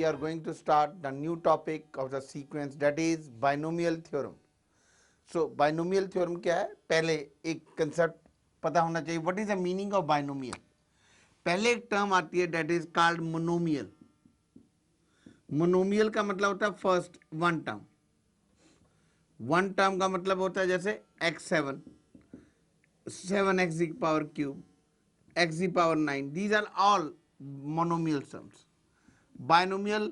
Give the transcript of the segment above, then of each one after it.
are going to start the new topic of the sequence, that is binomial theorem. So binomial theorem क्या है? पहले एक concept पता होना चाहिए. What is the meaning of binomial? पहले एक term आती है that is called monomial. Monomial का मतलब होता है first one term. One term का मतलब होता है जैसे x7, 7x की power cube, x की power 9. These are all monomial terms. Binomial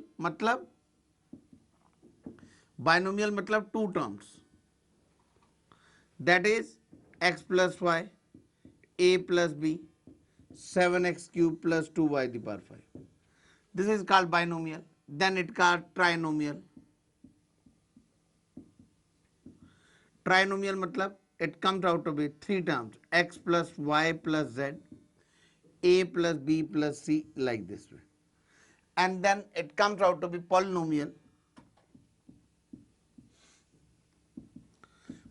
मतलब two terms, that is x plus Y, a plus B, 7x cube plus 2y the power 5. This is called binomial. Then it called trinomial. Trinomial मतलब it comes out to be three terms, x plus y plus z, a plus b plus c, like this way. And then it comes out to be polynomial.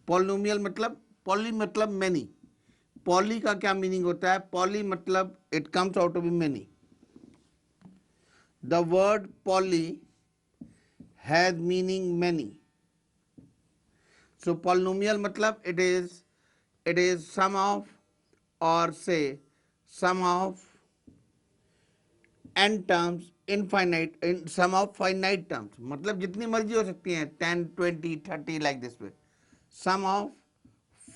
Polynomial मतलब poly मतलब many. Poly का क्या meaning होता है? Poly मतलब it comes out to be many. The word poly has meaning many. So polynomial मतलब it is sum of, or say sum of n terms, infinite, in sum of finite terms. मतलब जितनी मर्जी हो सकती हैं, 10, 20, 30, like this way. Sum of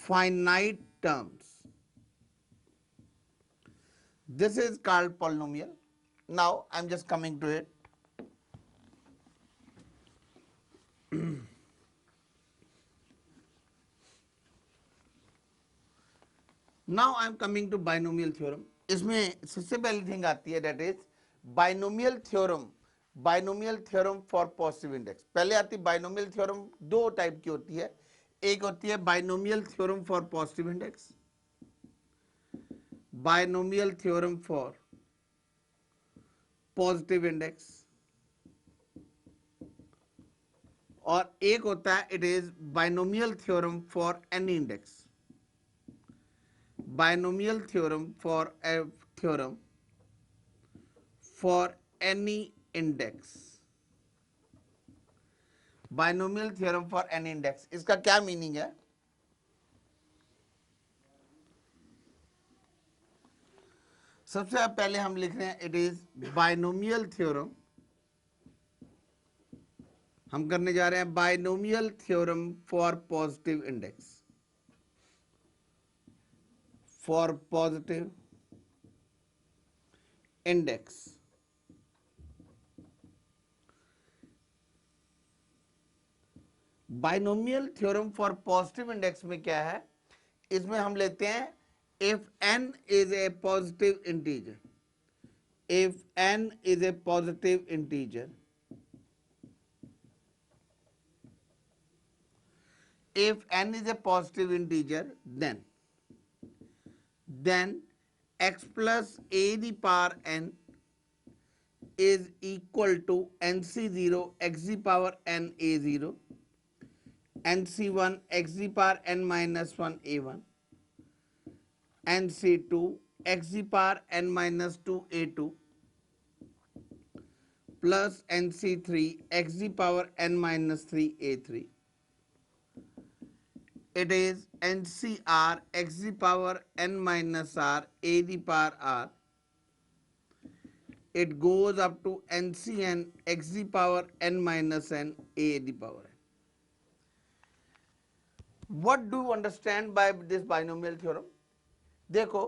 finite terms. This is called polynomial. Now I am just coming to it. Now I am coming to binomial theorem. इसमें सबसे पहली thing आती है that is binomial theorem. Binomial theorem for positive index. पहले आती है binomial theorem, दो type की होती है. एक होती है binomial theorem for positive index, binomial theorem for positive index, और एक होता है it is binomial theorem for any index. Binomial theorem for a theorem for any index. Binomial theorem for any index. इसका क्या मीनिंग है? सबसे पहले हम लिख रहे हैं इट इज बाइनोमियल थ्योरम. हम करने जा रहे हैं binomial theorem for positive index. For positive index. Binomial theorem for positive index में क्या है? इसमें हम लेते हैं if n is a positive integer, if n is a positive integer, if n is a positive integer, then x plus a the power n is equal to nc0 x the power n a0, nc1 x the power n minus 1 a1, nc2 x the power n minus 2 a2 plus nc3 x the power n minus 3 a3. It is ncr x the power n minus r a the power r. It goes up to ncn x the power n minus n a the power n. What do you understand by this binomial theorem? देखो,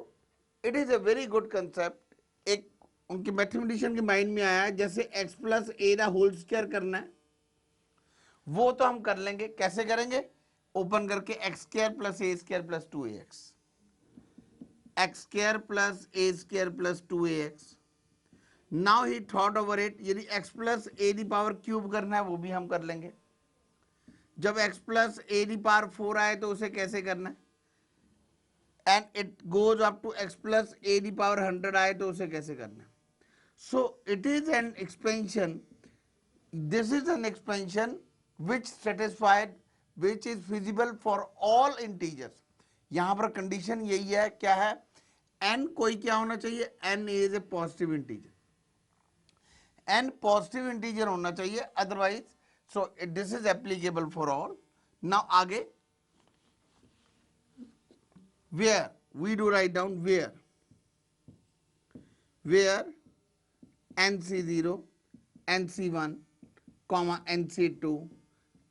it is a very good concept. एक उनके mathematician के mind में आया जैसे x plus ए का whole square करना है, वो तो हम कर लेंगे. कैसे करेंगे? ओपन करके x square plus A square plus 2ax, x square plus A square plus 2ax. Now he thought over it. यदि x plus a the power cube करना है वो भी हम कर लेंगे. जब x plus a the power 4 आए तो उसे कैसे करना है? and it goes up to x plus a the power 100 आए तो उसे कैसे करना है? So it is an expansion. This is an expansion which satisfied, which is feasible for all integers. यहाँ पर कंडीशन यही है, क्या है? n कोई क्या होना चाहिए? n is a positive integer. n positive integer होना चाहिए, otherwise so this is applicable for all. Now आगे where we do write down where nc0 nc1 comma nc2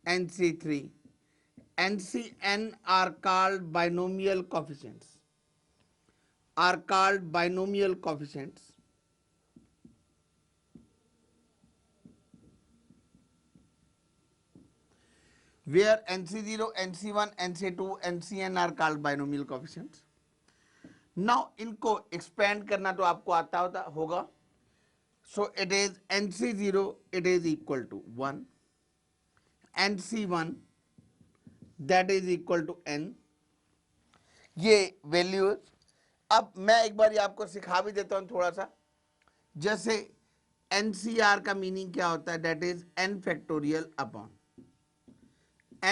nc3 ncn are called binomial coefficients, where nc0 nc1 nc2 ncn are called binomial coefficients. Now इनको expand करना तो आपको आता होगा. So it is nc0 it is equal to 1, nc1 that is equal to n. ये values. अब मैं एक बार आपको सिखा भी देता हूं थोड़ा सा. जैसे NCR का मीनिंग क्या होता है, that is n factorial upon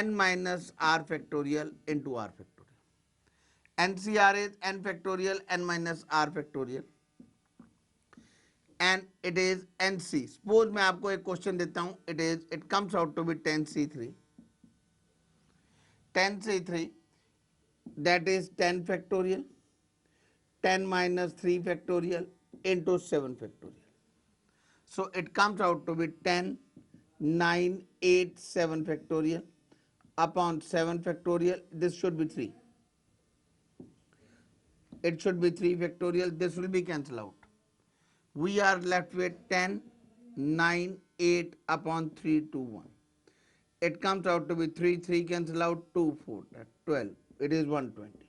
n minus r factorial into r factorial. NCR is n factorial n minus r factorial and it is NC. Suppose मैं आपको एक क्वेश्चन देता हूं, it comes out to be 10C3 that is 10 factorial 10 minus 3 factorial into 7 factorial. So it comes out to be 10 9 8 7 factorial upon 7 factorial. This should be 3. It should be 3 factorial. This will be cancelled out. We are left with 10 9 8 upon 3 2 1. It comes out to be 3 3 cancel out 2 4 12. It is 120.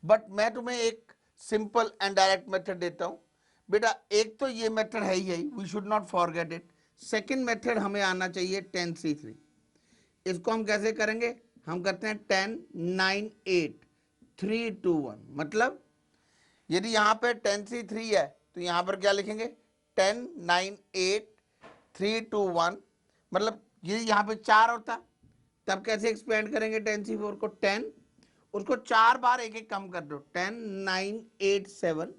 But मैं तुम्हें एक simple and direct method देता हूं. बेटा एक तो ये method है ही, we should not forget it. Second method हमें आना चाहिए 10C3. इसको हम कैसे करेंगे, हम करते हैं 10 9 8 3 2 1. मतलब यदि यहां पे 10C3 है तो यहां पर क्या लिखेंगे 10 9 8 3 2 1. मतलब ये यहां पे 4 होता तब कैसे एक्सपेंड करेंगे 10C4 को, 10 उसको 4 बार एक एक कम कर दो, 10 9 8 7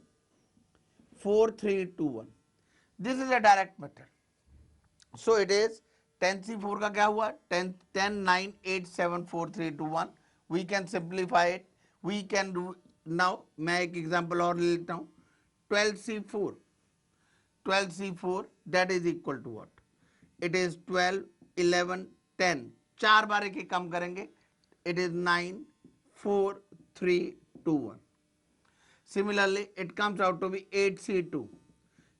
4 3 2 1. This is a direct method. So it is 10C4 का क्या हुआ 10 9 8 7 4 3 2 1. We can simplify it. We can do now. मैं एक एग्जांपल और ले लेता हूं. 12C4 that is equal to what, it is 12 11 10. 4 बार एक एक कम करेंगे, it is 9 4 3 2 1. Similarly it comes out to be 8C2.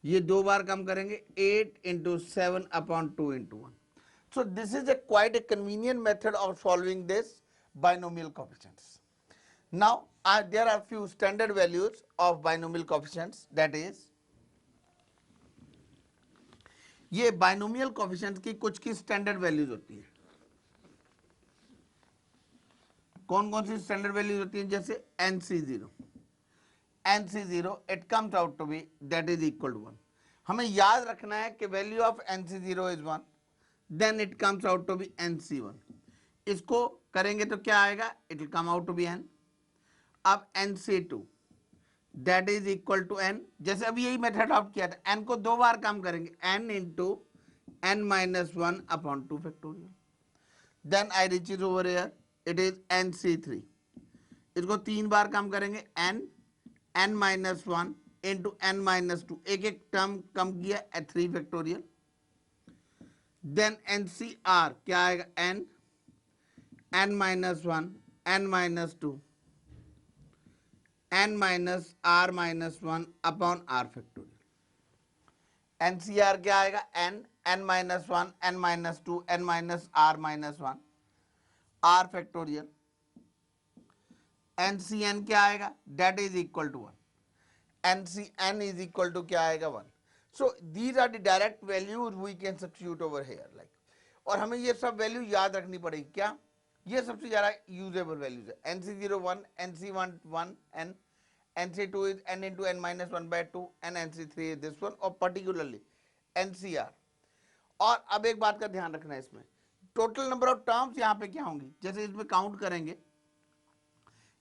ये 2 बार कम करेंगे, 8 into 7 upon 2 into 1. So this is quite a convenient method of solving this binomial coefficients. Now there are few standard values of binomial coefficients, that is ये binomial coefficients की कुछ की standard values होती है. कौन कौन सी स्टैंडर्ड वैल्यूज होती हैं, जैसे NC0 it comes out to be that is equal to 1. हमें याद रखना है कि value of NC0 is 1, then it comes out to be NC1. इसको करेंगे तो क्या आएगा, it will come out to be n. अब NC2 that is equal to n. जैसे अभी यही मेथड अडॉप्ट किया था, n को 2 बार कम करेंगे, n into n minus 1 upon 2 factorial. Then I reach it over here, it is NC3. इसको 3 बार कम करेंगे, n minus 1 into n minus 2. एक एक टर्म कम किया, 3 factorial. Then NCR क्या आएगा, n minus 1 n minus 2 n minus r minus 1 upon r factorial. NCR क्या आएगा, n minus 1 n minus 2 n minus r minus 1 r factorial. NCN क्या आएगा, that is equal to 1. NCN is equal to क्या आएगा, 1. So these are the direct values we can substitute over here, like. और हमें ये सब value याद रखनी पड़ेगी. क्या, ये सबसे ज्यादा यूजेबल वैल्यूज है. NC0 1, NC1 1, n NC2 is n into n minus 1 by 2 and NC3 is this one, और particularly NCR. और अब एक बात का ध्यान रखना है, इसमें टोटल नंबर ऑफ टर्म्स यहाँ पे क्या होंगी, जैसे इसमें काउंट करेंगे,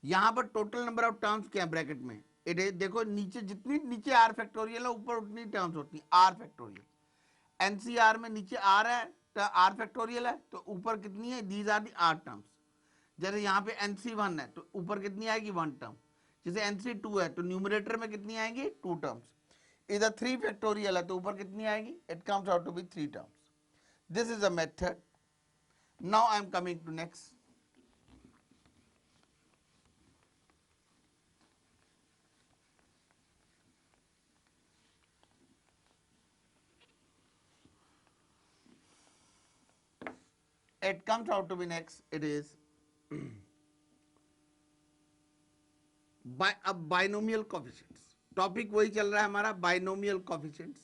यहाँ पर टोटल नंबर ऑफ टर्म्स क्या है ब्रैकेट में, इट इज, देखो नीचे जितनी नीचे आर फैक्टोरियल है ऊपर उतनी टर्म्स होती है आर फैक्टोरियल। एनसीआर में नीचे आर है तो आर फैक्टोरियल है तो ऊपर कितनी है, these are the are terms. जैसे यहाँ पे NC1 है तो ऊपर कितनी आएगी, वन टर्म। जैसे NC2 है तो न्यूमरेटर में कितनी आएंगी, टू टर्म्स। इधर 3 फैक्टोरियल है तो ऊपर कितनी आएगी, it comes out to be 3 terms. This is a method. Now I am coming to next. It comes out to be next, it is अब बाइनोमियल कोफिशिएंट्स। टॉपिक वही चल रहा है हमारा, बाइनोमियल कोफिशिएंट्स।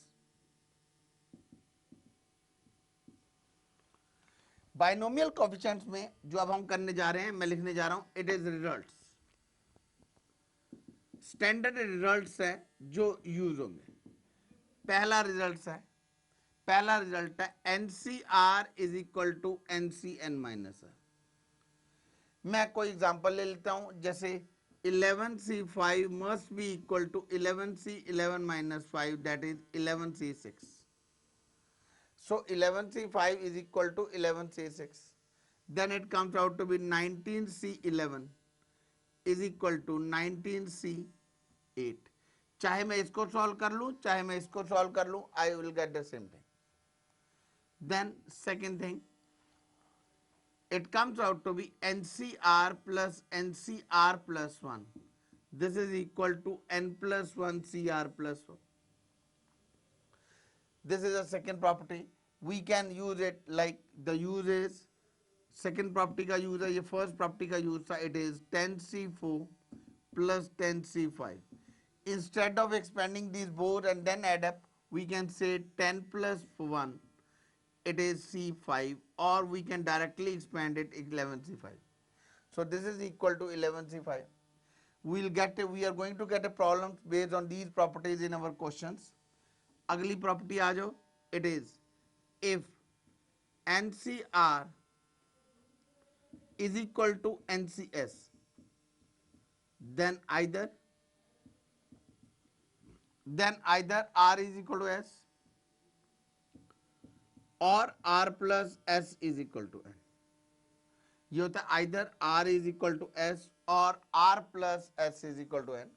बाइनोमियल कोफिशिएंट्स में जो अब हम करने जा रहे हैं, मैं लिखने जा रहा हूं, it is results. Standard results है जो यूज होंगे। पहला रिजल्ट है, पहला रिजल्ट है NCR is equal to NCN minus R. मैं कोई एग्जांपल ले लेता हूं, जैसे 11C5 must be equal to 11C11 minus 5, that is 11C6। So 11C5 is equal to 11C6. Then it comes out to be 19C11 is equal to 19C8. चाहे मैं इसको solve कर लूं चाहे मैं इसको सॉल्व कर लूं, I will get the same thing. Then second thing, it comes out to be NCR plus NCR plus 1. This is equal to N plus 1 CR plus 1. This is a second property. We can use it like the use is, second property का use है, ये first property का use था, it is 10C4 plus 10C5. Instead of expanding these both and then add up, we can say 10 plus 1, it is C5, or we can directly expand it 11C5. So this is equal to 11C5. We are going to get a problem based on these properties in our questions. अगली property आ जाओ, it is if NCR is equal to NCS, then either R is equal to S or R plus S is equal to N. ये होता है either R is equal to S or R plus S is equal to N.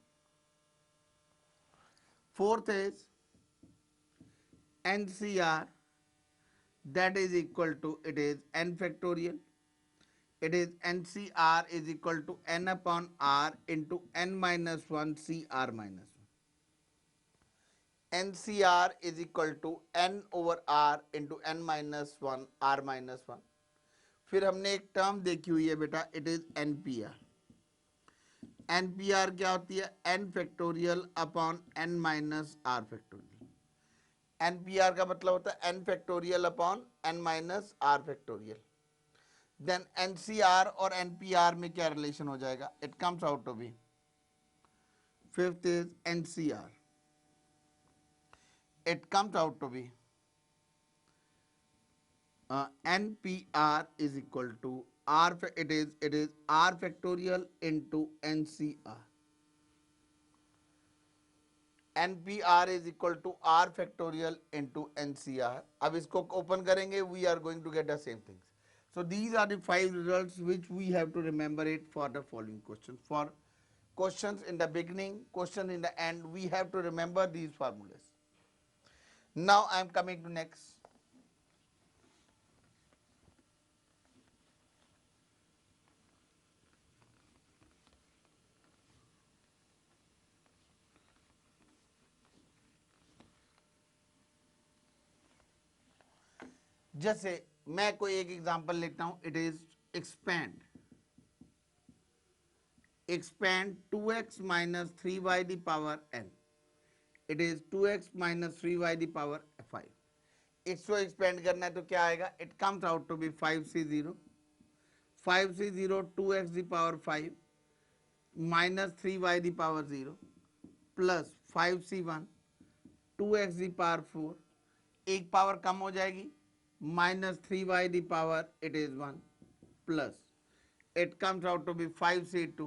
Fourth is NCR, that is equal to, it is N factorial. It is NCR is equal to N upon R into N minus 1 CR minus 1. NCR is equal to N over R into N minus 1 R minus 1. फिर हमने एक term देखी हुई है बेटा, it is NPR. NPR क्या होती है, N factorial upon N minus R factorial. NPR का मतलब होता है N factorial upon N minus R factorial. Then NCR और NPR में क्या रिलेशन हो जाएगा, it comes out to be, fifth is NCR, it comes out to be NPR is equal to R, it is R factorial into NCR. NPR is equal to R factorial into NCR. अब इसको open करेंगे, we are going to get the same things. So these are the 5 results which we have to remember it for the following questions. For questions in the beginning, questions in the end, we have to remember these formulas. Now I am coming to next. जैसे मैं कोई एक example लेता हूं, it is expand 2x minus 3y the power n. It is 2x minus 3y the power 5. इसको expand करना है तो क्या आएगा, it comes out to be 5C0 2x the power 5 minus 3y the power 0 plus 5C1 2x the power 4, एक power कम हो जाएगी, minus 3y the power it is 1 plus it comes out to be 5C2,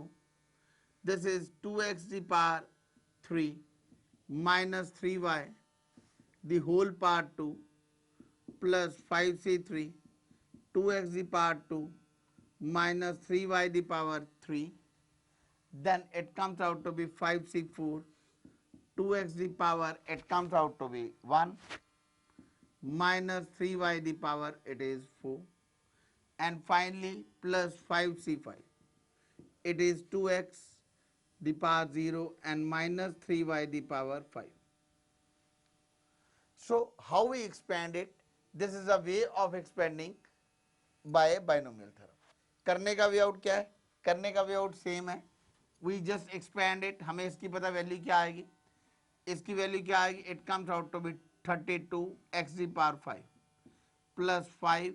this is 2x the power 3 minus 3y the whole power 2 plus 5c3 2x the power 2 minus 3y the power 3, then it comes out to be 5c4 2x the power, it comes out to be 1 minus 3y the power, it is 4, and finally plus 5c5, it is 2x the power 0 and minus 3y the power 5. So how we expand it? This is a way of expanding by binomial theorem. करने का way out क्या है? करने का way out same है. We just expand it. हमें इसकी पता वैल्यू क्या आएगी? इसकी वैल्यू क्या आएगी? It comes out to be 32 x the power 5 plus 5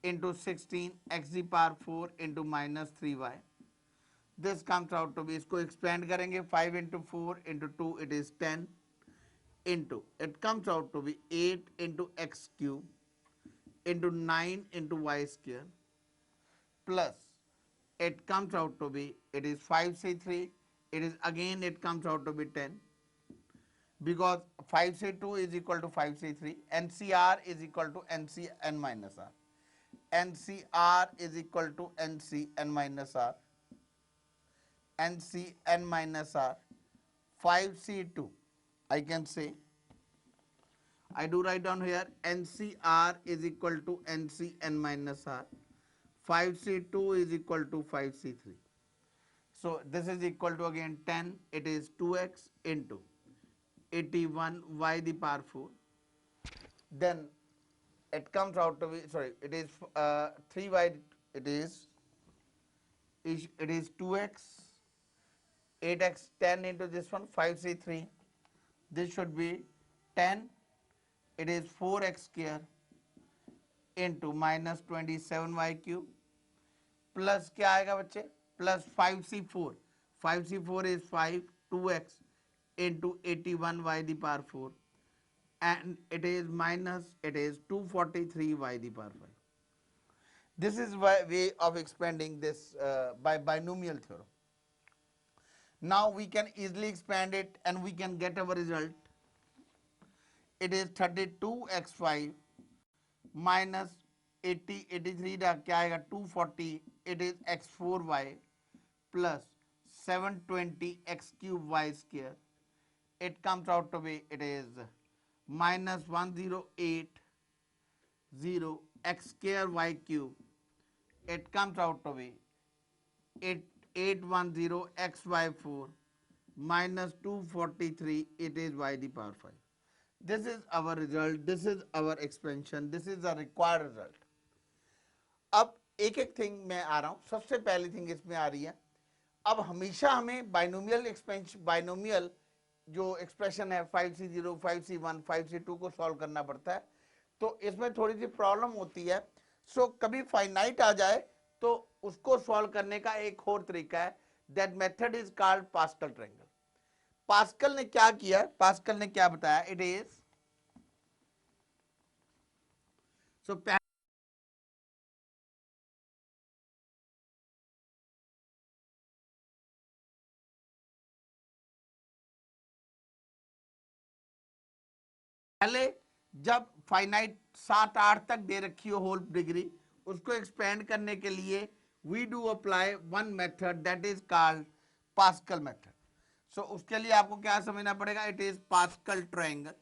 into 16 x the power 4 into minus 3y. This comes out to be, इसको expand करेंगे 5 into 4 into 2, it is 10 into, it comes out to be 8 into x cube into 9 into y square plus it comes out to be, it is 5c3, it is again it comes out to be 10 because 5c2 is equal to 5c3, NCR is equal to NCN minus R, NCR is equal to NCN minus R, NCN minus R, 5c2, I can say, I do write down here NCR is equal to NCN minus R, 5c2 is equal to 5c3. So this is equal to again 10, it is 2x into 81 y the power 4. Then it comes out to be, sorry, it is 3y, it is 2x, 8x, 10 into this one, 5c3. This should be 10, it is 4x square into minus 27y cube plus क्या आएगा बच्चे? Plus 5c4. 5c4 is 5, 2x into 81y the power 4 and it is minus, it is 243y the power 5. This is way of expanding this by binomial theorem. Now we can easily expand it and we can get our result. It is 32x5 minus 80, 83 का क्या आएगा 240, it is x4y plus 720 x cube y square. It comes out to be, it is minus 1080 x square y cube. It comes out to be 810 xy4 minus 243, it is y the power 5. This is our result, this is our expansion, this is the required result. अब एक एक thing मैं आ रहा हूं. सबसे पहली thing इसमें आ रही है, अब हमेशा हमें बाइनोमियल एक्सपेंशन, बाइनोमियल जो एक्सप्रेशन है 5c0, 5c1, 5c2 को सॉल्व करना पड़ता है. तो इसमें थोड़ी सी प्रॉब्लम होती है. सो कभी फाइनाइट आ जाए तो उसको सॉल्व करने का एक और तरीका है. That method is called pascal triangle. Pascal ने क्या किया? पास्कल ने क्या बताया? इट इज सो पहले जब फाइनाइट 7-8 तक दे रखी हो होल डिग्री, उसको एक्सपेंड करने के लिए we do apply one method that is called Pascal method. So उसके लिए आपको क्या समझना पड़ेगा? It is Pascal triangle.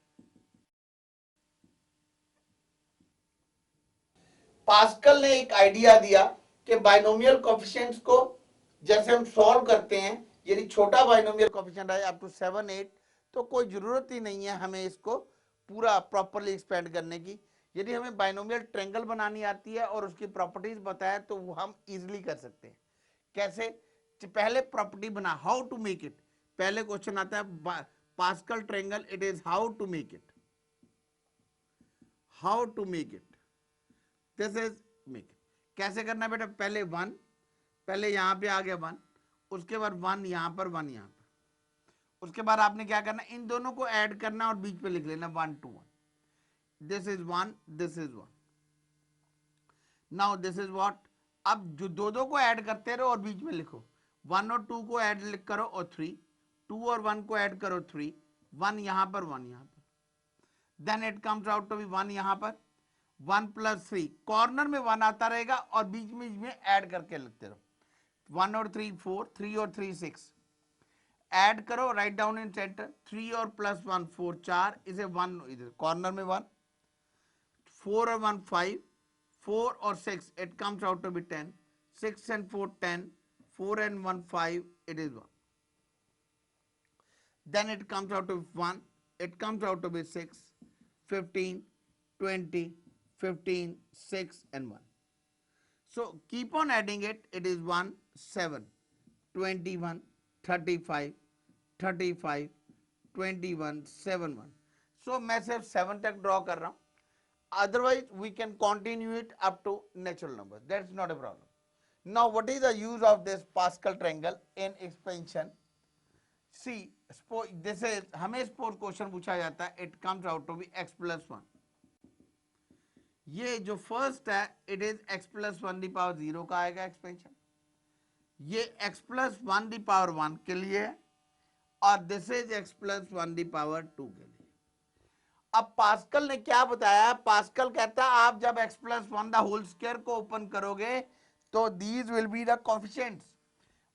Pascal ने एक आइडिया दिया कि बाइनोमियल कोएफिशिएंट्स को जैसे हम सॉल्व करते हैं, यदि छोटा बाइनोमियल कोएफिशिएंट है अप टू 7, 8, तो कोई जरूरत ही नहीं है हमें इसको पूरा प्रॉपर्ली एक्सपेंड करने की. यदि हमें बाइनोमियल ट्रायंगल बनानी आती है और उसकी प्रॉपर्टीज बताए तो वो हम इजीली कर सकते हैं. कैसे? पहले प्रॉपर्टी बना, हाउ टू मेक इट. पहले क्वेश्चन आता है Pascal triangle, it is how to make it. How to make it, this is make. कैसे करना बेटा? पहले 1, पहले यहां पे आ गया 1, उसके बाद 1 यहां पर, 1 यहां पर. उसके बाद आपने क्या करना? इन दोनों को ऐड करना और बीच पे लिख लेना 1 to 1. This is 1, this is 1. Now this is what. अब जो दो को ऐड करते रहो और बीच में लिखो. 1 और 2 को ऐड करो और 3 2 और 1 को ऐड करो 3, 1 यहां पर 1 यहां पर, then it comes out to be 1 यहां पर, 1 प्लस 3, कॉर्नर में 1 आता रहेगा और बीच में ऐड करके लिखते रहो, 1 और 3 4, 3 और 3 6, ऐड करो, राइट डाउन इन सेंटर, 3 और प्लस 1 4, 4, इसे 1 इधर कॉर्नर में 1, 4 और 1 5, 4 और 6, it comes out to be 10, 6 and 4 10, 4 and 1 5, it is 1. Then it comes out to 1, it comes out to be 6, 15, 20, 15, 6 and 1. So keep on adding it, it is 1, 7, 21, 35, 35, 21, 7, 1. So मैं सिर्फ 7 तक draw कर रहा हूं, otherwise we can continue it up to natural numbers, that's not a problem. Now what is the use of this Pascal triangle in expansion? See, this is हमें suppose question पूछा जाता है, it comes out to be x plus 1. ये जो first है it is x plus 1 the power 0 का आएगा expansion, ये x प्लस 1 दी पावर 1 के लिए है, और this is x plus 1 the power 2 के लिए। अब पास्कल ने क्या बताया, पास्कल कहता है आप जब x plus 1 the whole square को ओपन करोगे तो these will be the coefficients.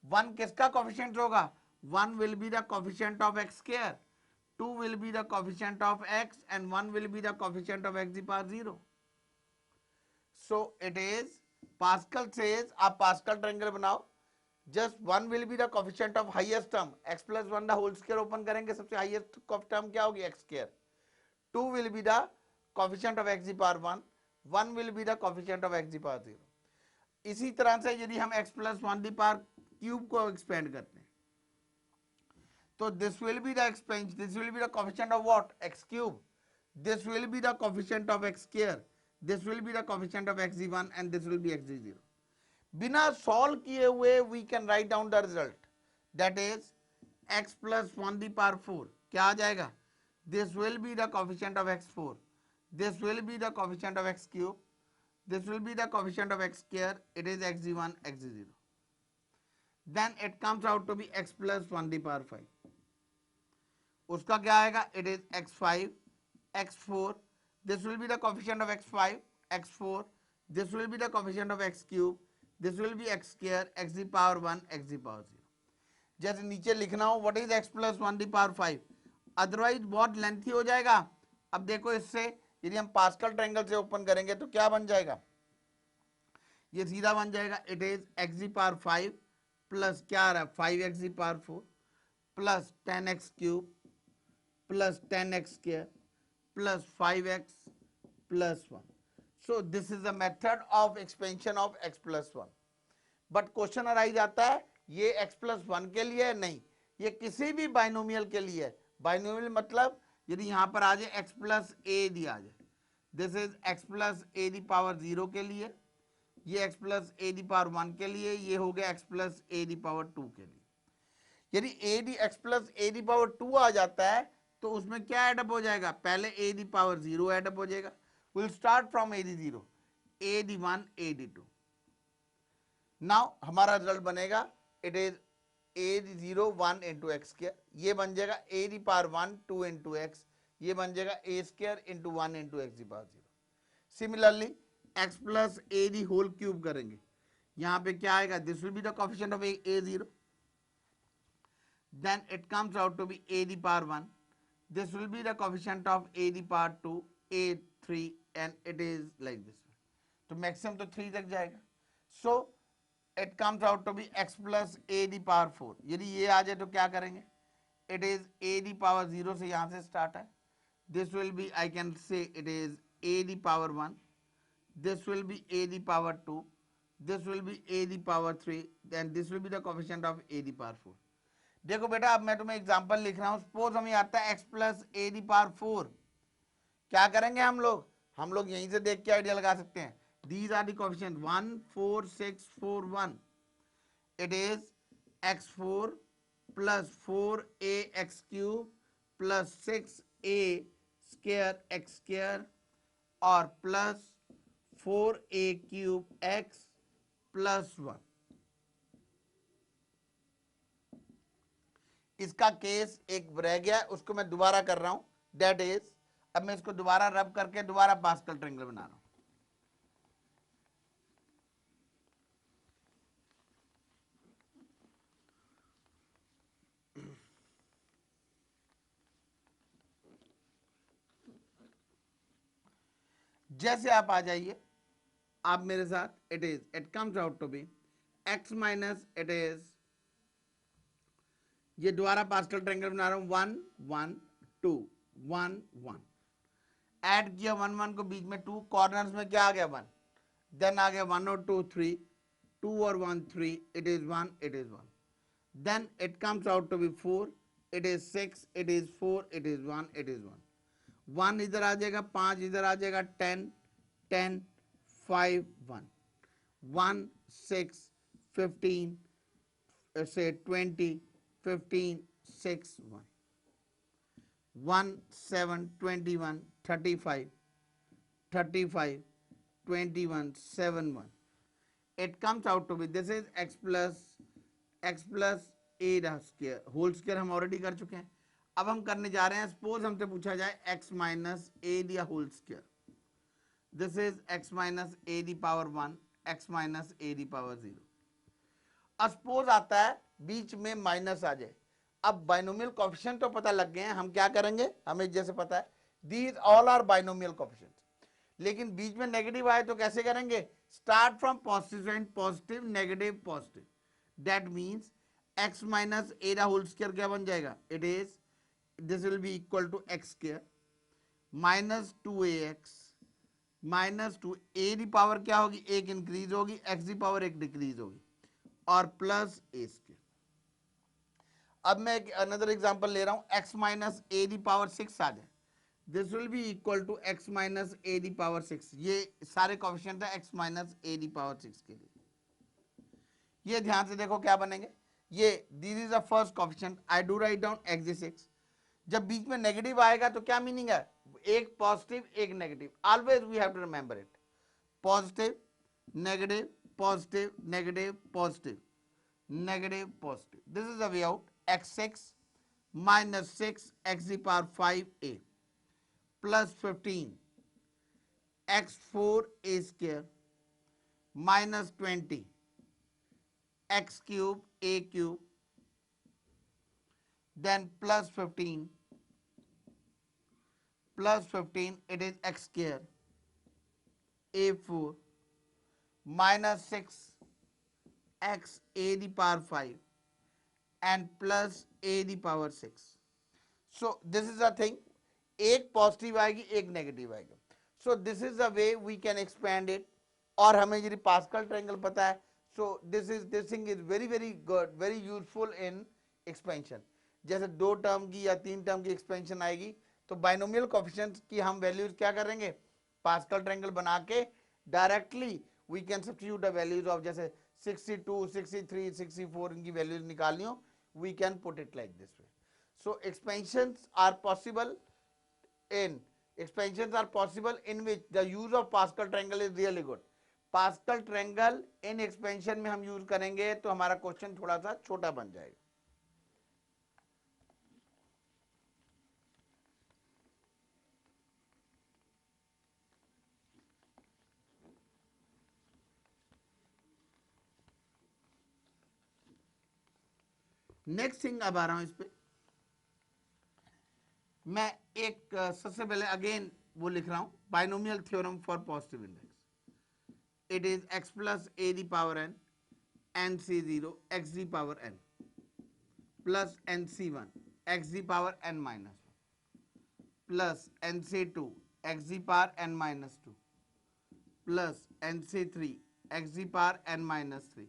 1 किसका कोफिशिएंट होगा, 1 will be the coefficient of x square, 2 will be the coefficient of x and 1 will be the coefficient of x the power 0। So it is, Pascal says आप Pascal triangle बनाओ, just 1 will be the coefficient of highest term, x plus 1 the whole square open करेंगे, सबसे highest term क्या होगी x square, 2 will be the coefficient of x the power 1, 1 will be the coefficient of x the power 0। इसी तरह से यदि हम x plus 1 the power cube को expand करते हैं तो this will be the expansion, this will be the coefficient of what, x cube, this will be the coefficient of x square, this will be the coefficient of xg1 and this will be xg0। बिना solve किए हुए we can write down the result, that is x plus 1 the power 4 क्या आ जाएगा, this will be the coefficient of x4, this will be the coefficient of x cube, this will be the coefficient of x square, it is xg1 xg0, then it comes out to be x plus 1 the power 5, उसका क्या आएगा, it is x5 x4, this will be the coefficient of x5 x4, this will be the coefficient of x cube, this will be x square x the power 1 x the power 0। जैसे नीचे लिखना हो what is x plus 1 the power 5, otherwise बहुत lengthy हो जाएगा। अब देखो इससे यदि हम पास्कल ट्रायंगल से ओपन करेंगे तो क्या बन जाएगा, ये सीधा बन जाएगा, it is x the power 5 plus क्या आ रहा है 5x the power 4 plus 10x cube plus 10x square plus 5x plus 1। So this is the method of expansion of x plus 1। But question arise आता है ये x plus 1 के लिए है, नहीं, ये किसी भी बाइनोमियल के लिए है। बाइनोमियल मतलब यदि यहाँ पर आ जाए x plus a दिया जाए, this is x plus a the power 0 के लिए, ये x plus a the power 1 के लिए, ये हो गया x plus a the power 2 के लिए। यदि x plus a the power 2 आ जाता है तो उसमें क्या एडअप हो जाएगा, पहले a दी पावर 0 एडअप हो जाएगा, will start from a the 0, a the 1 a the 2। Now हमारा रिजल्ट बनेगा it is a the 0 1 into x square, ये बन जाएगा a the power 1 2 into x, ये बन जाएगा a square into 1 into x the power 0। Similarly x plus a the whole cube करेंगे, यहाँ पे क्या आएगा, this will be the coefficient of a0, then it comes out to be a the power 1, this will be the coefficient of a the power 2 a3 and it is like this। तो maximum तो 3 तक जाएगा। so it comes out to be x plus a the power 4, यदि ये आ जाए तो क्या करेंगे, it is a the power 0 से यहाँ से स्टार्ट है, this will be I can say it is a the power 1, this will be a the power 2, this will be a the power 3, then this will be the coefficient of a the power 4। देखो बेटा अब मैं तुम्हें example लिख रहा हूं, suppose हमें आता है x plus a the power 4, क्या करेंगे हम लोग यहीं से देख के आइडिया लगा सकते हैं, these are the coefficient 1 4 6 4 1, it is x4 plus 4a x cube plus 6a square x square और plus 4a cube x plus 1। इसका केस एक रह गया, उसको मैं दोबारा कर रहा हूं, दैट इज, अब मैं इसको दोबारा रब करके दोबारा पास्कल ट्रायंगल बना रहा हूं। जैसे आप आ जाइए आप मेरे साथ, it comes out to be x minus, it is, ये दोबारा पास्कल ट्रायंगल बना रहा हूं, 1 1 2 1 1, ऐड किया 1 1 को, बीच में 2, कॉर्नर्स में क्या आ गया 1, देन आ गया 1 और 2 3, 2 और 1 3, it is 1, it is 1, then it comes out to be 4, it is 6, it is 4, it is 1, it is 1, 1 इधर आ जाएगा, 5 इधर आ जाएगा, 10 10 5 1 1 6 15 say 20 15 6 1 1 7 21 35 35 21 7 1, it comes out to be, this is x plus a square whole square हम already कर चुके हैं। अब हम करने जा रहे हैं, सपोज हमसे पूछा जाए x माइनस ए दिया whole square, this is x minus a the power 1, x minus a the power 0। अब सपोज आता है बीच में माइनस आ जाए, अब बाइनोमियल कोएफिशिएंट तो पता लग गए हैं, हम क्या करेंगे, हमें जैसे पता है these all are binomial coefficient, लेकिन बीच में नेगेटिव आए तो कैसे करेंगे, start from positive and positive negative positive, that means x minus a the whole square क्या बन जाएगा, it is, this will be equal to X square minus 2ax minus 2, a the power क्या होगी, एक इंक्रीज होगी, X the power एक decrease होगी, और प्लस ए स्क्वायर। अब मैं एक अनदर एग्जांपल ले रहा हूं, x minus a the power 6 आ जाए, this will be equal to x minus a the power 6, ये सारे कोएफिशिएंट है x minus a the power 6 के लिए। ये ध्यान से देखो क्या बनेंगे, ये this is the first coefficient, I do write down x6, जब बीच में नेगेटिव आएगा तो क्या मीनिंग है, एक पॉजिटिव एक negative, always we have to remember it, positive negative positive negative positive negative positive, this is the way out, x6 minus 6 x the power 5a plus 15 x4 a square minus 20 x cube a cube, then plus 15 it is x square a4 minus 6 x a the power 5 and plus a the power 6. So this is the thing, एक positive आएगी एक negative आएगा, so this is the way we can expand it, और हमें यदि Pascal triangle पता है, so this thing is very very good, very useful in expansion. जैसे 2 टर्म की या 3 टर्म की एक्सपेंशन आएगी तो बाइनोमियल कोएफिशिएंट्स की हम वैल्यूज क्या करेंगे, पास्कल ट्रायंगल बना के directly we can substitute the values of, जैसे 62 63 64 इनकी वैल्यूज निकालनी हो, we can put it like this way. So expansions are possible in which the use of Pascal triangle is really good. Pascal triangle in expansion में हम use करेंगे तो हमारा question थोड़ा सा छोटा बन जाएगा। नेक्स्ट थिंग अब आ रहा हूं इस पे, मैं एक सबसे पहले अगेन वो लिख रहा हूं, binomial theorem for positive index, it is x plus a the power n nc0 x the power n plus nc1 x the power n minus 1 plus nc2 x the power n minus 2 plus nc3 x the power n minus 3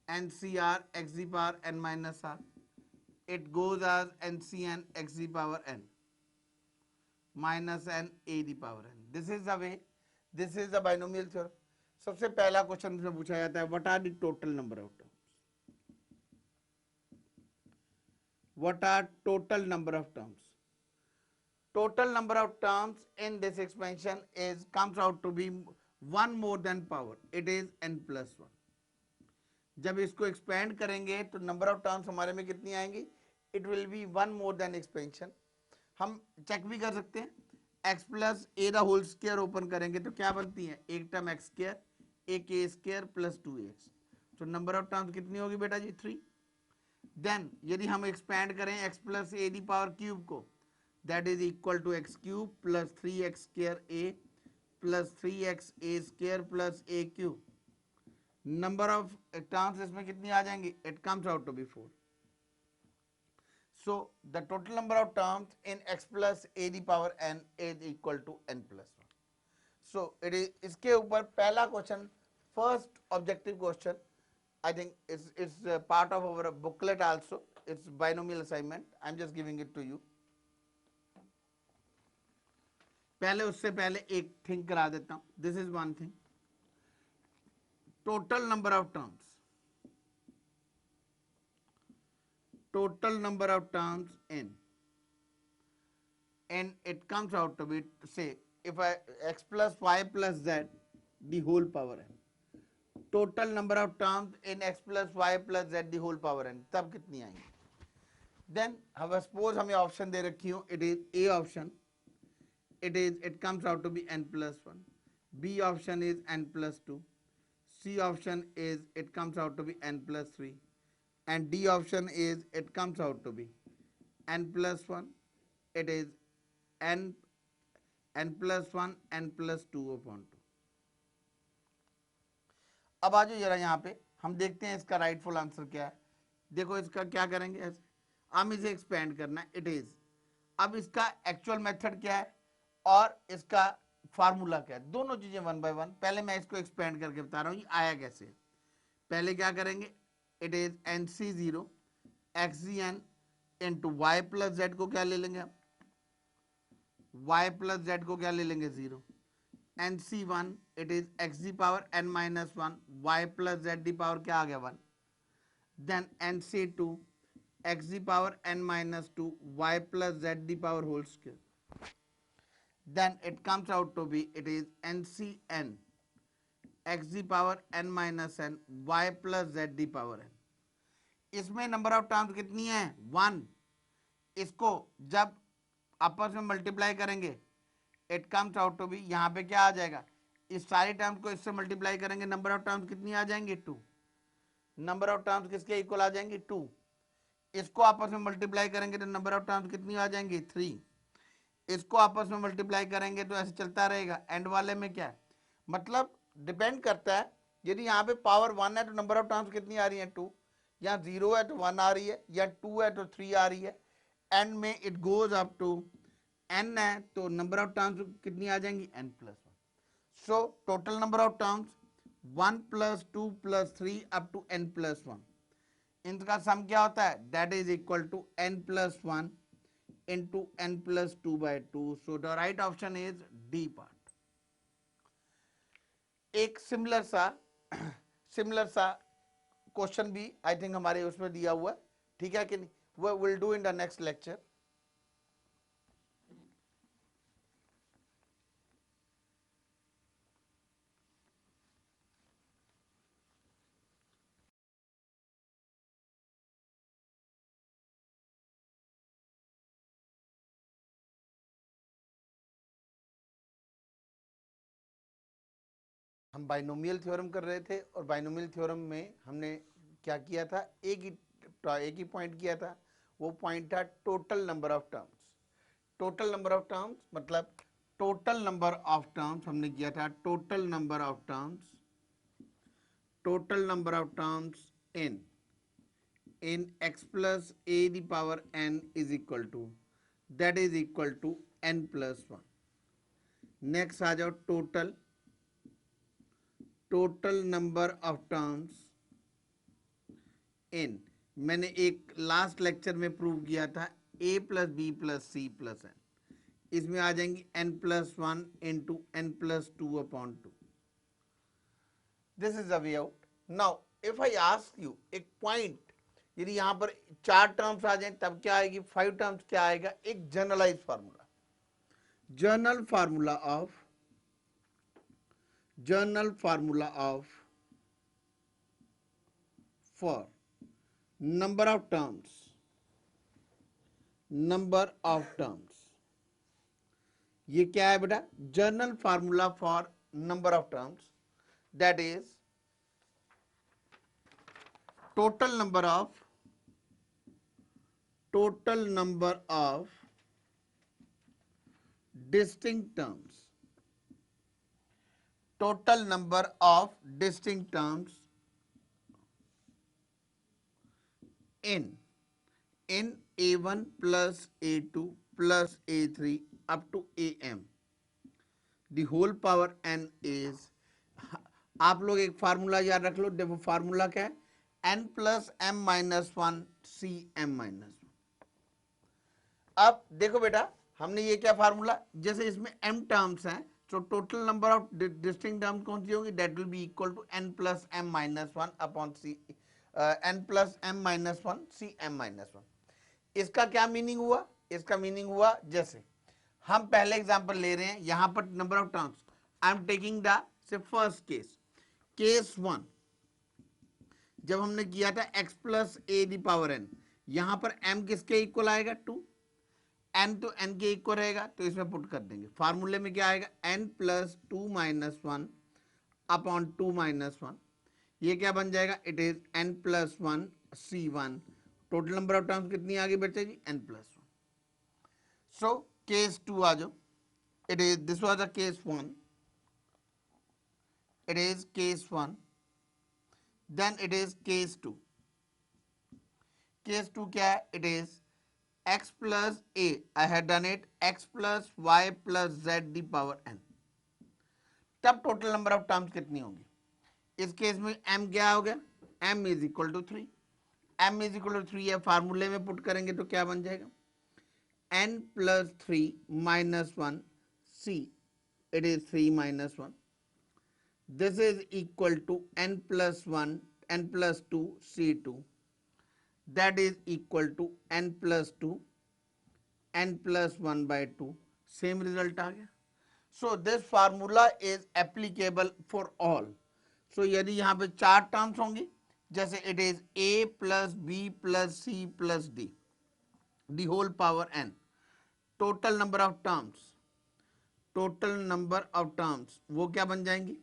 ncr x the power n minus r, it goes as ncn x the power n minus n a the power n. This is the way, this is the binomial theorem. सबसे पहला question इसमें पूछा जाता है, what are the total number of terms? What are total number of terms? Total number of terms in this expansion is comes out to be one more than power. It is n plus 1. जब इसको expand करेंगे तो number of terms हमारे में कितनी आएंगी, it will be one more than expansion. हम check भी कर सकते हैं, x plus a the whole square open करेंगे तो क्या बनती है, एक टर्म एक्स स्क्वायर, एक ए स्क्वायर प्लस 2x। तो नंबर ऑफ टर्म्स कितनी होगी बेटा जी, 3। देन यदि हम एक्सपैंड करें X plus a the power cube को, that is equal to X cube plus 3x square a plus 3x a square plus a cube. Number of terms इसमें कितनी आ जाएंगी, it comes out to be 4। So the total number of terms in x plus a the power n is equal to n plus 1. So it is इसके ऊपर पहला question, first objective question, I think it's part of our booklet also. It's binomial assignment. I'm just giving it to you. पहले उससे पहले एक thing करा देता हूं. This is one thing. Total number of terms. Total number of terms in, and it comes out to be, say if I x plus y plus z the whole power n. Total number of terms in x plus y plus z the whole power n, तब कितनी आएंगी? Then हम suppose हमें option दे रखी हो, it is A option, it comes out to be n plus 1, B option is n plus 2, C option is it comes out to be n plus 3, and D option is it comes out to be n plus 1, it is n plus 1 n plus 2 upon 2। अब आ जाओ जरा यहाँ पे, हम देखते हैं इसका rightful answer क्या है। देखो इसका क्या करेंगे, ऐसे हम इसे एक्सपेंड करना है, इट इज। अब इसका एक्चुअल मेथड क्या है और इसका फार्मूला क्या है, दोनों चीजें वन बाय वन। पहले मैं इसको एक्सपेंड करके बता रहा हूँ ये आया कैसे। पहले क्या करेंगे, it is n c zero x जी n into y plus z को क्या ले लेंगे, y प्लस जेड को क्या ले लेंगे, जीरो। N c one it is x the power n minus one, y plus z the power क्या आ गया, 1। Then n c two x the power n minus two, y plus z the power whole square. Then it comes out to be, it is n c n x the power n minus n, y plus z the power n. इसमें number of terms कितनी है, 1। इसको जब आपस में multiply करेंगे, it comes out to be, यहां पे क्या आ जाएगा, इस सारे टर्म्स को इससे मल्टीप्लाई करेंगे, नंबर ऑफ टर्म्स कितनी आ जाएंगे, 2। नंबर ऑफ टर्म्स किसके इक्वल आ जाएंगे, 2। इसको आपस में मल्टीप्लाई करेंगे तो नंबर ऑफ टर्म्स कितनी आ जाएंगी, 3। इसको आपस में मल्टीप्लाई करेंगे तो ऐसे चलता रहेगा। एंड वाले में क्या है, मतलब डिपेंड करता है, यदि यहाँ पे पावर 1 है तो नंबर ऑफ टर्म्स कितनी आ रही है, 2। यहाँ 0 है तो 1 आ रही है, या 2 है तो 3 आ रही है। एंड में it goes up to n है तो नंबर ऑफ टर्म्स कितनी आ जाएंगी, n plus 1। So total number of terms 1 plus 2 plus 3 up to n plus 1, इनका सम क्या होता है, that is equal to n plus 1 into n plus 2 by 2। So the right option is D part. एक similar सा question भी I think हमारे उसमें दिया हुआ है, ठीक है कि नहीं, वो will do in the next lecture. हम बाइनोमियल थ्योरम कर रहे थे, और बाइनोमियल थ्योरम में हमने क्या किया था, एक ही पॉइंट किया था। वो पॉइंट था total number of terms. Total number of terms मतलब टोटल नंबर ऑफ टर्म्स हमने किया था, total number of terms, total number of terms in x plus a the power n is equal to, that is equal to n plus 1। Next आ जाओ total number of terms in, मैंने एक last lecture में prove किया था, a plus B plus C plus N, इसमें आ जाएंगी n plus 1 into n plus 2 upon 2। This is the way out. Now if I ask you एक point, यदि यहां पर 4 टर्म्स आ जाए तब क्या आएगी, 5 टर्म्स क्या आएगा, एक generalize formula, general formula of for number of terms number of terms. ये क्या है बेटा? General formula for number of terms, that is total number of distinct terms, total number of distinct terms in A1 plus A2 plus A3 up to AM, the whole power n is, आप लोग एक formula याद रख लो। देखो formula क्या है? n plus m minus one सी m minus one. अब देखो बेटा, हमने ये क्या फार्मूला, जैसे इसमें m टर्म्स हैं, तो total number of distinct terms कौन सी होगी? That will be equal to n plus m minus one upon c, n plus m minus one C m minus one. इसका क्या मीनिंग हुआ? इसका मीनिंग हुआ, जैसे हम पहले एग्जांपल ले रहे हैं, यहां पर number of terms, I am taking the से फर्स्ट केस वन, जब हमने किया था x plus a the power n, यहां पर m किसके इक्वल आएगा? 2। n तो n के इक्वल रहेगा, तो इसमें पुट कर देंगे। फार्मूले में क्या आएगा? n plus two minus one upon two minus one. ये क्या बन जाएगा? It is n plus one C one. Total number of terms कितनी आगे बचे जी? n plus one. So case two आ जाओ। It is, this was the case one, it is case 1, then it is case 2। case 2 क्या है? It is x plus a, I had done it, x plus y plus z the power n। तब total number of terms कितनी होंगी? इस case में m क्या हो गया? m is equal to 3। m is equal to 3 है, फार्मूले में पुट करेंगे तो क्या बन जाएगा? n plus 3 minus one c, it is 3 minus 1। This is equal to n plus 1, n plus 2 c2, that is equal to n plus 2, n plus 1 by 2। Same result आ गया। So this formula is applicable for all. So यदि यहाँ पे चार टर्म्स होंगी, जैसे it is a plus B plus C plus D, the whole power n, total number of terms, total number of terms वो क्या बन जाएंगी?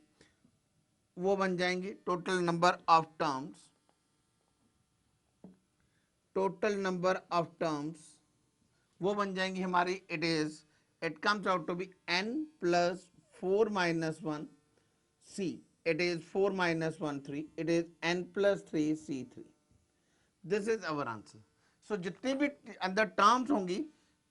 वो बन जाएंगे total number of terms, total number of terms वो बन जाएंगी हमारी, it is, it comes out to B n plus 4 minus one c, it is 4 minus one 3, it is n plus 3 c3। This is our answer. So जितनी भी अंदर terms होंगी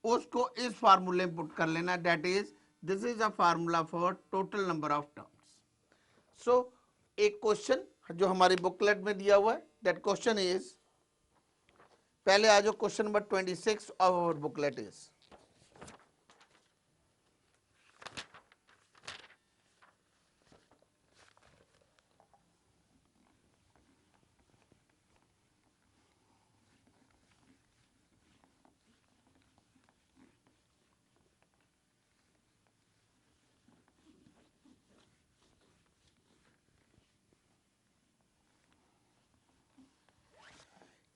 उसको इस फार्मूले में पुट कर लेना, that is, this is a formula for total number of terms. So एक क्वेश्चन जो हमारी बुकलेट में दिया हुआ है, दैट क्वेश्चन इज, पहले आ जाओ question number 26 of our booklet is,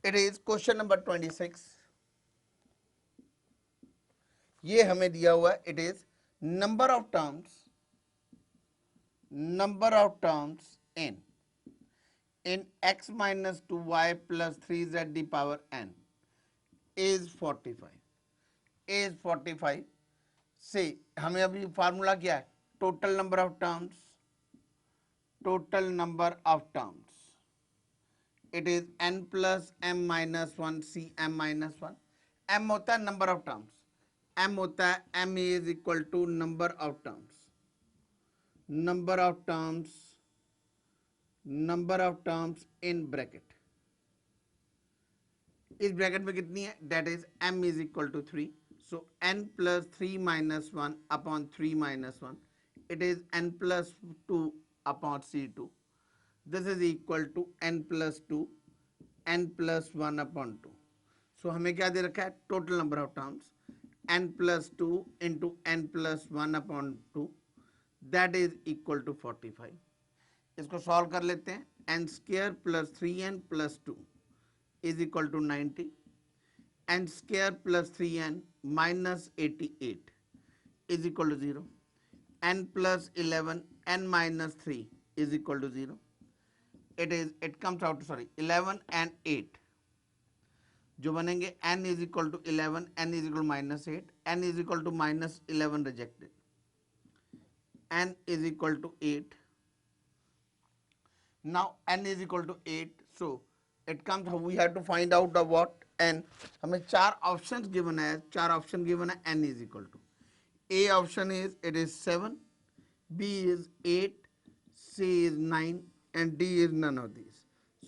it is question number 26। ये हमें दिया हुआ है, it is number of terms, number of terms in x minus 2y plus 3z the power n is 45, is 45 से हमें अभी फार्मूला क्या है? Total number of terms, total number of terms, it is n plus m minus one C m minus one. m होता है number of terms, m होता है, m is equal to number of terms, number of terms, number of terms in bracket. इस bracket में कितनी है? That is m is equal to 3। So n plus 3 minus one upon 3 minus one, it is n plus 2 upon c2। This is equal to n plus 2, n plus 1 upon 2। So हमें क्या दे रखा है? Total number of terms n plus 2 into n plus 1 upon 2, that is equal to 45। इसको solve कर लेते हैं। n square plus 3n plus 2 is equal to 90। n square plus 3n minus 88 is equal to 0. N plus 11 n minus 3 is equal to 0. It comes out to, sorry, 11 and 8 जो बनेंगे n is equal to 11, n is equal to minus 8, n is equal to minus 11 rejected, n is equal to 8. Now n is equal to 8, so it comes, we have to find out the what n. हमें चार options given है, चार option given है, n is equal to, A option is it is 7, B is 8, C is 9, and D is none of these.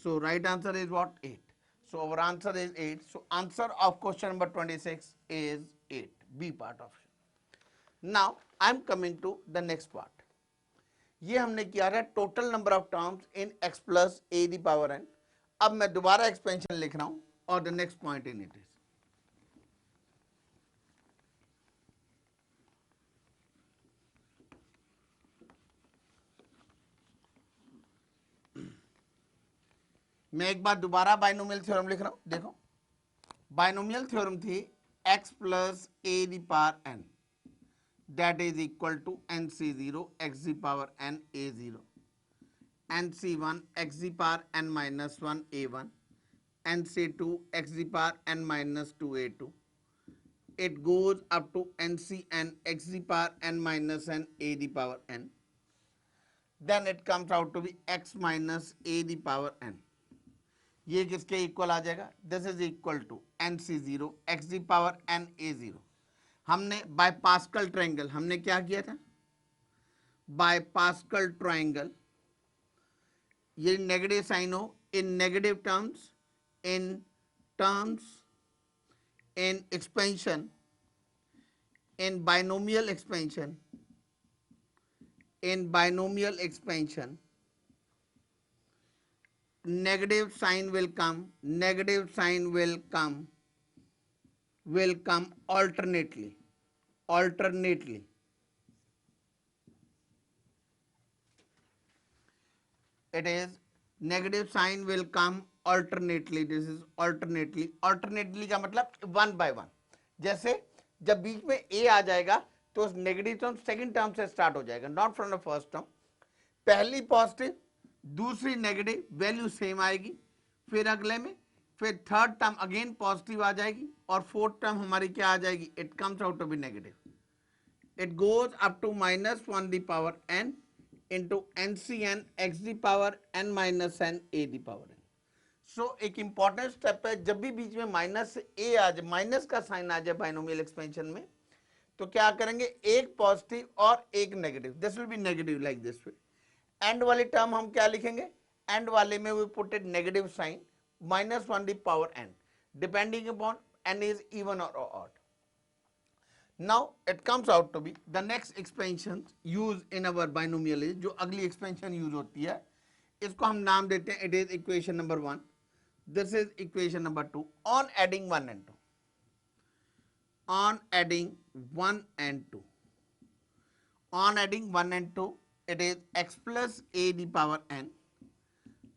So right answer is what? 8. So our answer is 8. So answer of question number 26 is 8, B part option. Now I am coming to the next part. ये हमने किया है total number of terms in x plus a the power n. अब मैं दोबारा expansion लिख रहा हूं और the next point in it is, मैं एक बार दोबारा बाइनोमियल थ्योरम लिख रहा हूं. देखो बाइनोमियल थ्योरम थी x plus a the power n, that is equal to nc0 x the power n a0, nc1 x the power n minus 1 a1, nc2 x the power n minus 2 a2. It goes up to ncn x the power n minus n a the power n. Then it comes out to be x minus a the power n. ये किसके equal आ जाएगा? This is equal to nc0 x the power n a0. हमने bye Pascal triangle हमने क्या किया था? By Pascal triangle, ये नेगेटिव साइन हो in negative terms, in terms, in expansion, in binomial expansion, in binomial expansion, negative sign will come, negative sign will come alternately, alternately. It is negative sign will come alternately. This is alternately. Alternately का मतलब one by one. जैसे जब बीच में a आ जाएगा तो उस negative term second term से start हो जाएगा, not from the first term. पहली पॉजिटिव, दूसरी नेगेटिव, वैल्यू सेम आएगी. फिर अगले में फिर थर्ड टर्म अगेन पॉजिटिव आ जाएगी और फोर्थ टर्म हमारी क्या आ जाएगी? It comes out to be negative. It goes up to minus 1 the power n into ncn x the power n minus n a the power n. So एक important step है, जब भी बीच में minus a आ जाए, minus का sign आ जाए binomial expansion में, तो क्या करेंगे? एक पॉजिटिव और एक negative. This will be negative like this way. End वाली टर्म हम क्या लिखेंगे? एंड वाले में we put it negative sign minus 1 the power n, depending upon n is even और odd. Now it comes out to be the next expansion use in our binomial is, जो अगली expansion use होती है, इसको हम नाम देते हैं, it is equation number 1. This is equation number 2. On adding 1 and 2, on adding 1 and 2, on adding 1 and 2, it is x plus a the power n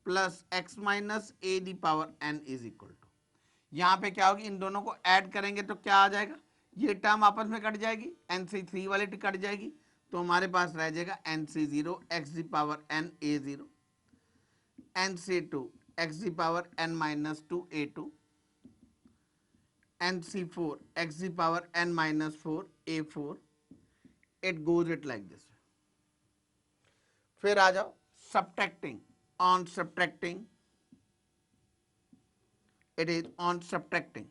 plus x minus a the power n is equal to, यहाँ पे क्या होगी? इन दोनों को add करेंगे तो क्या आ जाएगा? ये टर्म आपस में कट जाएगी, nc3 वाली कट जाएगी, तो हमारे पास रह जाएगा nc0 x the power n a0, nc2 x the power n minus 2 a2, nc4 x the power n minus 4 a4. It goes it like this. फिर आ जाओ subtracting. On subtracting, it is on subtracting,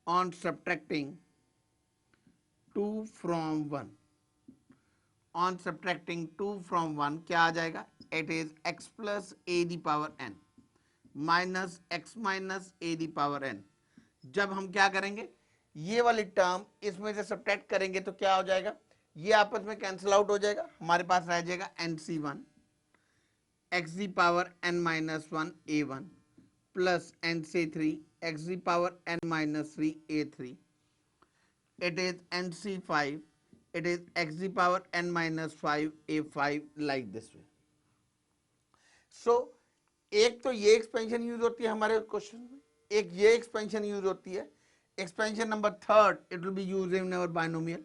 on subtracting 2 from 1, on subtracting 2 from 1 क्या आ जाएगा? It is x plus a the power n minus x minus a the power n. जब हम क्या करेंगे? ये वाली टर्म इसमें से सब्ट्रैक्ट करेंगे तो क्या हो जाएगा? ये आपस में कैंसिल आउट हो जाएगा, हमारे पास रह जाएगा nc1 x the power n minus 1 a1 plus nc3 x the power n minus 3 a3. It is nc5, it is x the power n minus 5 a5 like this way. सो एक तो ये expansion use होती है हमारे question में, एक ये expansion use होती है। Expansion number third, it will B use in our binomial.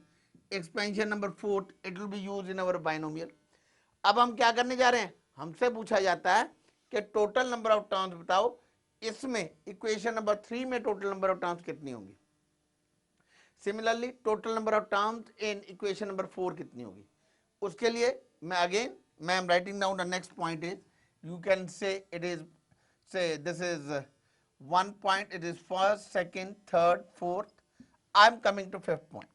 Expansion number fourth, it will B use in our binomial. अब हम क्या करने जा रहे हैं, हमसे पूछा जाता है कि टोटल नंबर ऑफ टर्म्स बताओ, इसमें इक्वेशन नंबर 3 में टोटल नंबर ऑफ टर्म्स कितनी होंगी। Similarly total number of terms in equation number 4 कितनी होगी। उसके लिए मैं अगेन मैं am writing down the next point is, you can say it is, say this is 1 point, it is first, second, third, fourth. I am coming to fifth point.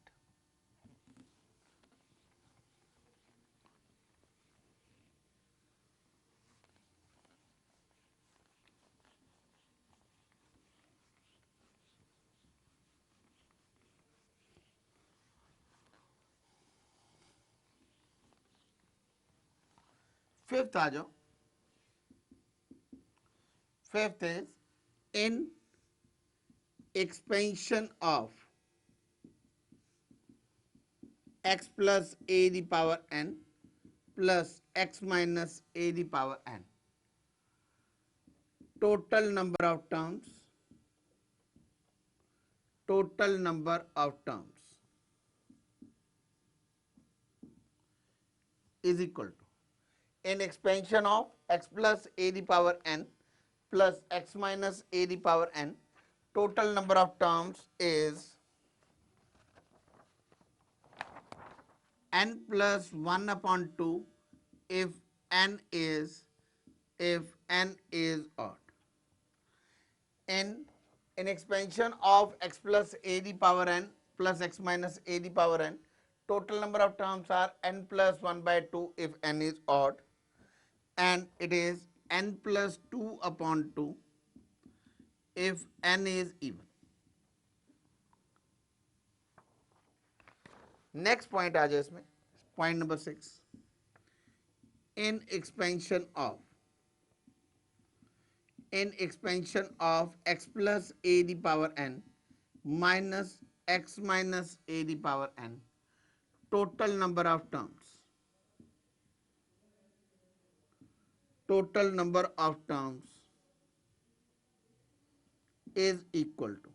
Fifth आ जाओ। Fifth is in expansion of x plus a the power n plus x minus a the power n, total number of terms is equal to, in expansion of x plus a the power n plus x minus a the power n, total number of terms is n plus 1 upon 2 if n is odd. In expansion of x plus a the power n plus x minus a the power n, total number of terms are n plus 1 by 2 if n is odd, and it is n plus 2 upon 2 if n is even. Next point आ जाए इसमें, point number 6, in expansion of x plus a the power n minus x minus a the power n, total number of terms is equal to,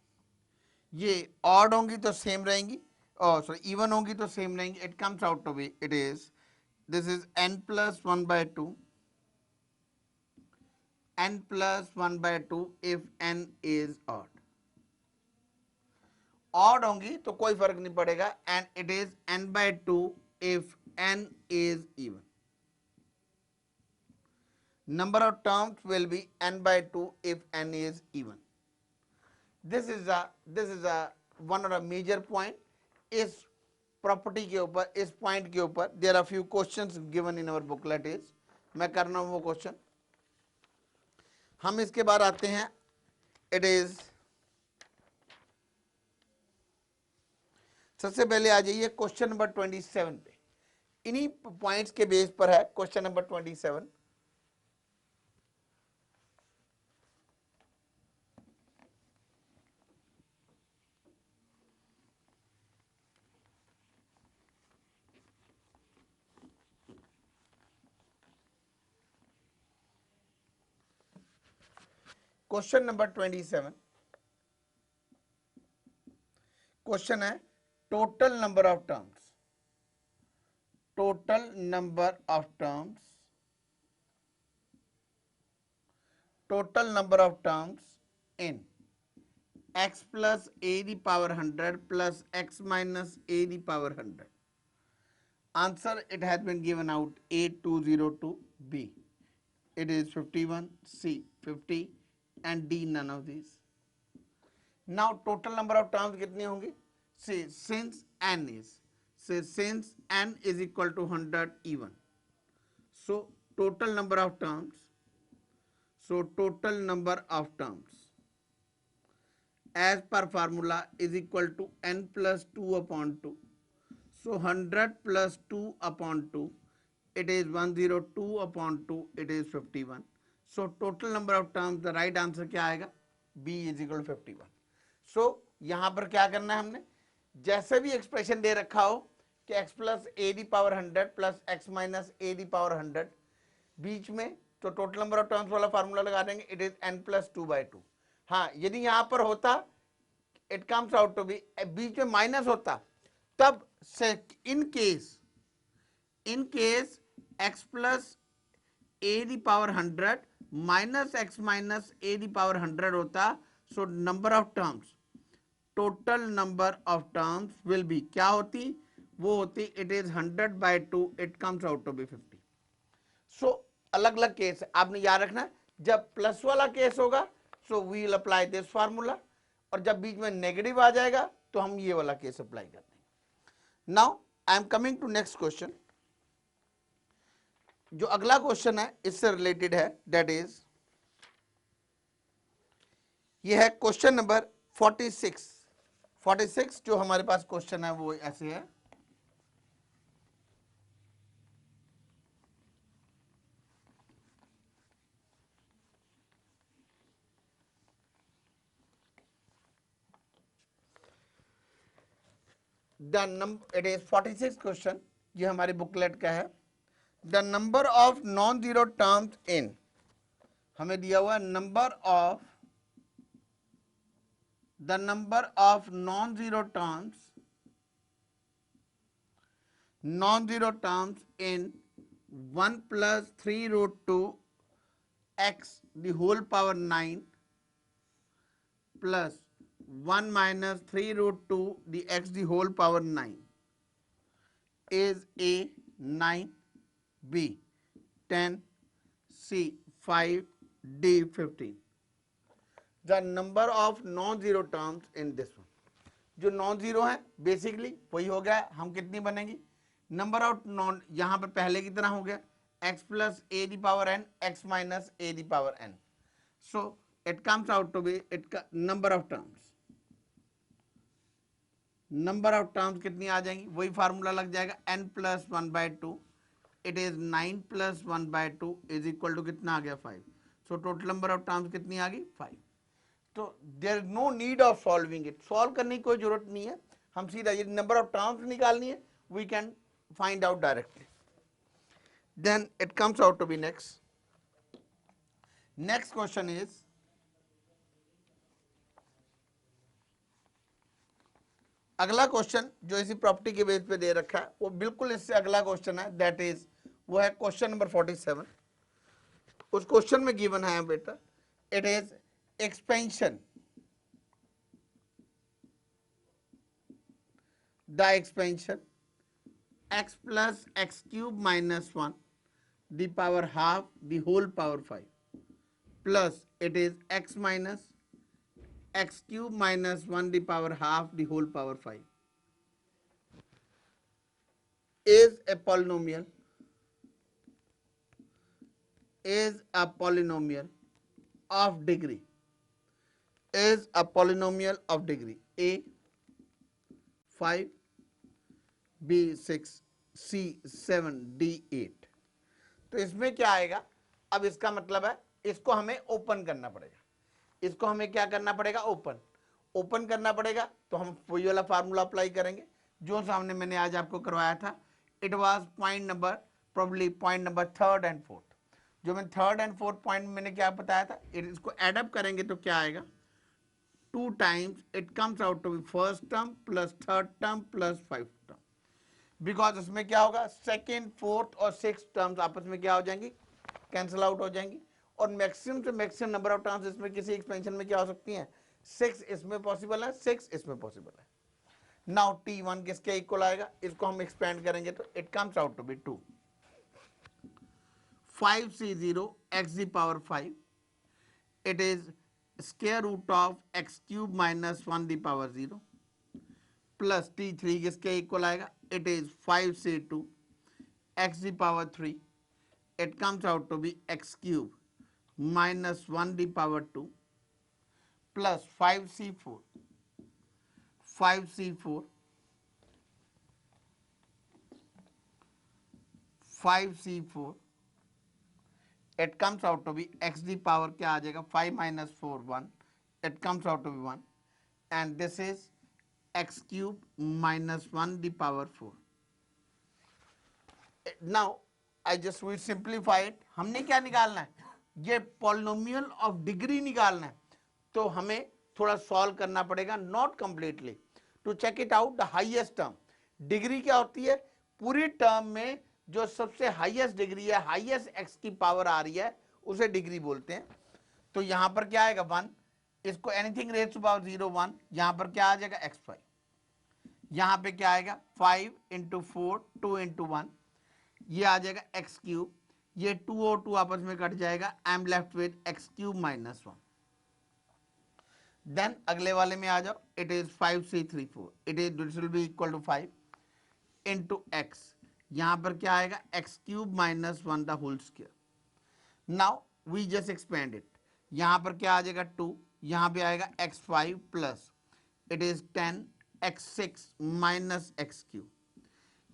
ये odd होंगी तो same रहेंगी, और sorry even होंगी तो same रहेंगी. It comes out to be, it is, this is n plus 1 by 2, n plus 1 by 2 if n is odd. Odd होंगी तो कोई फर्क नहीं पड़ेगा, and it is n by 2 if n is even. Number of terms will be n by 2 if n is even. This is a one of the major point. इस property के ऊपर, इस पॉइंट के ऊपर there are few questions given in our booklet is, मैं करना हूं वो क्वेश्चन. हम इसके बाद आते हैं, इट इज, सबसे पहले आ जाइए क्वेश्चन नंबर 27 पे. इन्हीं पॉइंट्स के बेस पर है question number 27. Question number 27, question है total number of terms in x plus a the power 100 plus x minus a the power 100. Answer, it has been given out A202, B it is 51, C 50, and D none of these. Now total number of terms कितनी होंगी? See, since n is equal to 100 even, so total number of terms as per formula is equal to n plus 2 upon 2. So 100 plus 2 upon 2, it is 102 upon 2, it is 51. So total number of terms, the right answer क्या आएगा? B is equal to 51. So यहाँ पर क्या करना है हमने, जैसे भी एक्सप्रेशन दे रखा हो कि x plus a the power 100 plus x minus a the power 100, बीच में तो टोटल नंबर ऑफ टर्म्स वाला फार्मूला लगा देंगे, इट इज n+2/2। हाँ, यदि यहां पर होता it comes out to be, बीच में माइनस होता, तब in case x plus a the power 100 minus x minus a the power 100 होता, so number of terms, total number of terms will be क्या होती, वो होती it is 100/2, it comes out to be 50। So अलग अलग case है, आपने याद रखना, जब प्लस वाला केस होगा so we will apply this formula, और जब बीच में नेगेटिव आ जाएगा तो हम ये वाला केस अप्लाई कर देंगे। Now I am coming to next question. जो अगला क्वेश्चन है इससे रिलेटेड है, दैट इज ये है क्वेश्चन नंबर 46। जो हमारे पास क्वेश्चन है वो ऐसे है, इट इज 46 क्वेश्चन, ये हमारे बुकलेट का है। The number of non zero terms in, हमें दिया हुआ number of non zero terms in 1 plus 3 root 2 x the whole power 9 plus 1 minus 3 root 2 the x the whole power 9 is A 9, B 10, C 5, D 15। The number of non-zero terms in this one, जो non zero है basically वही हो गया, हम कितनी बनेगी, number of non, यहां पर पहले की तरह हो गया x plus a the power n, x minus a the power n, so it comes out to be it number of terms कितनी आ जाएंगी, वही फार्मूला लग जाएगा n+1/2, it is 9+1/2 is equal to कितना आ गया 5, so total number of terms कितनी आ गई 5। तो there no need of solving it, solve करने की कोई जरूरत नहीं है, हम सीधा ये नंबर ऑफ टर्म्स निकालनी है, we can find out directly. Then it comes out to be next question is, अगला क्वेश्चन जो इसी प्रॉपर्टी के बेस पे दे रखा है वो बिल्कुल इससे अगला क्वेश्चन है, दैट इज वो है क्वेश्चन नंबर 47। उस क्वेश्चन में गिवन है बेटा, it is expansion, the expansion x plus x cube minus 1 the power half the whole power 5 plus it is x minus x cube minus 1 the power half the whole power 5 is a polynomial of degree a 5, B 6, C 7, D 8। तो इसमें क्या आएगा, अब इसका मतलब है इसको हमें ओपन करना पड़ेगा, इसको हमें क्या करना पड़ेगा, ओपन करना पड़ेगा, तो हम वही वाला फार्मूला अप्लाई करेंगे जो सामने मैंने आज आपको करवाया था। It was point number, probably point number 3rd and 4th, जो मैं 3rd and 4th पॉइंट मैंने क्या बताया था, इसको एडअप करेंगे तो क्या आएगा, 2 times it comes out to be first term plus third term plus 5th term, because इसमें क्या होगा, सेकेंड, फोर्थ और सिक्स टर्म्स आपस में क्या हो जाएंगी, कैंसिल आउट हो जाएंगी, और मैक्सिमम से मैक्सिमम नंबर ऑफ टर्म्स इसमें किसी एक्सपेंशन में क्या हो सकती हैं, 6 इसमें पॉसिबल है, 6 इसमें पॉसिबल है। नाउ t1 किसके इक्वल आएगा, इसको हम एक्सपेंड करेंगे तो it comes out to be 2 5c0 x the power 5, it is square root of x cube minus 1 the power 0 plus t3 किसके इक्वल आएगा, it is 5c2 x the power 3, it comes out to be x cube minus 1 the power 2 plus 5c4 it comes out to be x the power क्या आ जाएगा, 5 minus 4 1, it comes out to be 1, and this is x cube minus 1 the power 4। now I just we simplify इट। हमने क्या निकालना है, ये polynomial of degree निकालना है, तो हमें थोड़ा सॉल्व करना पड़ेगा, not completely, to check it out the highest term. Degree क्या होती है, पूरी टर्म में जो सबसे हाईएस्ट डिग्री है, हाईएस्ट एक्स की पावर आ रही है, उसे डिग्री बोलते हैं। तो यहां पर क्या आएगा 1, इसको एनीथिंग रेज टू पावर 0 1, यहां पर क्या आ जाएगा x5, यहां पे क्या आएगा 5 इंटू 4 2 इंटू 1, ये आ जाएगा एक्स क्यूब, ये 2 और 2 आपस में कट जाएगा, I am left with x cube minus 1। Then अगले वाले में आ जाओ, it is 5 3 3 4, it is this will be equal to 5 into x, यहां पर क्या आएगा x cube minus 1 the whole square. Now we just expand it, यहां पर क्या आ जाएगा 2, यहां पे आएगा x5 plus it is 10 x6 minus x cube.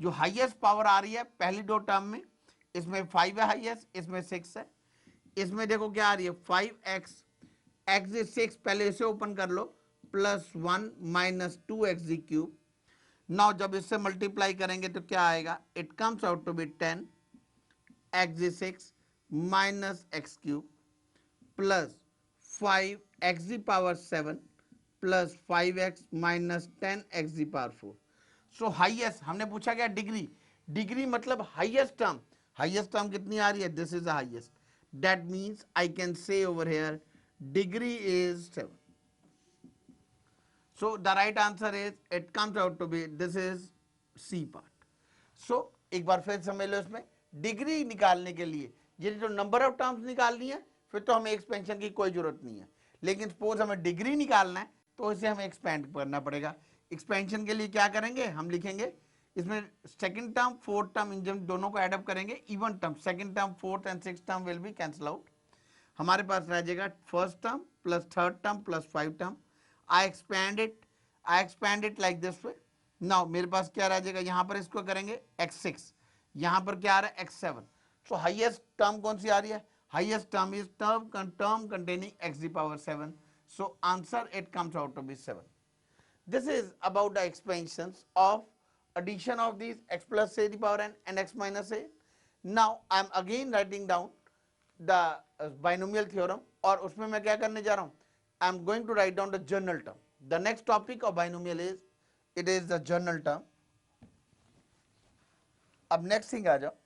जो हाईएस्ट पावर आ रही है पहली दो टर्म में, इसमें 5 है हाईएस्ट, इसमें 6 है, इसमें देखो क्या आ रही है 5x, x इज 6, पहले इसे ओपन कर लो, plus 1 minus 2x cube. Now जब इससे मल्टीप्लाई करेंगे तो क्या आएगा, it comes out to be 10 x is 6 minus x cube plus 5 x power 7 plus 5x minus 10 x power 4। So highest हमने पूछा क्या, डिग्री, डिग्री मतलब हाईएस्ट टर्म, हाईएस्ट टर्म कितनी आ रही है, this is the highest, that means I can say over here degree is 7। So the right answer is, it comes out to be, this is C part. So एक बार फिर समझ लो, इसमें degree निकालने के लिए ये जो नंबर ऑफ टर्म्स निकालनी है, फिर तो हमें एक्सपेंशन की कोई जरूरत नहीं है, लेकिन सपोज हमें डिग्री निकालना है तो इसे हमें एक्सपेंड करना पड़ेगा। एक्सपेंशन के लिए क्या करेंगे, हम लिखेंगे इसमें second term fourth term in दोनों को एडअप करेंगे, even term second term fourth and six term will be cancel out, हमारे पास रह जाएगा first term plus third term plus 5 term. I expand it like this way. Now मेरे पास क्या रह जाएगा, यहां पर इसको करेंगे x6, यहां पर क्या आ रहा है x7। सो हाईएस्ट टर्म कौन सी आ रही है, highest term is term containing x power 7। So answer it comes out to be 7। This is about the expansions of addition of these x plus a the power n and x minus a. Now I am again writing down the binomial theorem, और उसमें मैं क्या करने जा रहा हूँ, I am going to write down the general term. The next topic of binomial is, it is the general term. अब next thing आ जाओ,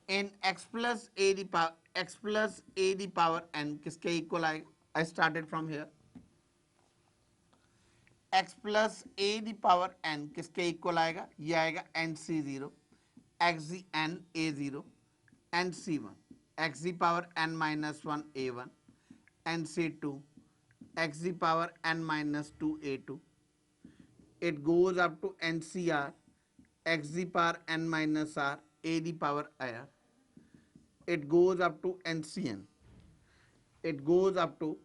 in x plus a the power n किसके इक्वल आएगा, I started from here, x plus a the power n किसके equal आएगा, ये आएगा nc0 x n a0 nc1 x the power n minus 1 a1 nc2 x the power n minus 2 a2, it goes up to ncr x the power n minus r a the power r, it goes up to ncn, it goes up to,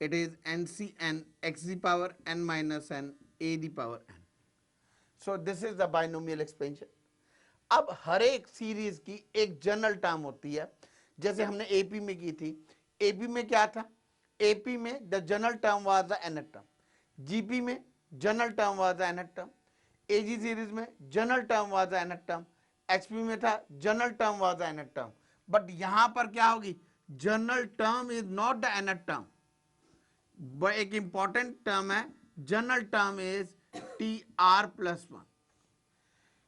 it is ncn x the power n minus n a the power n. So this is the binomial expansion. अब हर एक series की एक general term होती है, जैसे हमने AP में की थी, एपी में क्या था, एपी में the general term was the nth term, GP में general term was the nth term, AG series में general term was the nth term, HP में था general term was the nth term. But यहां पर क्या होगी, general term is not the nth term, एक important term है, general term is T are plus 1।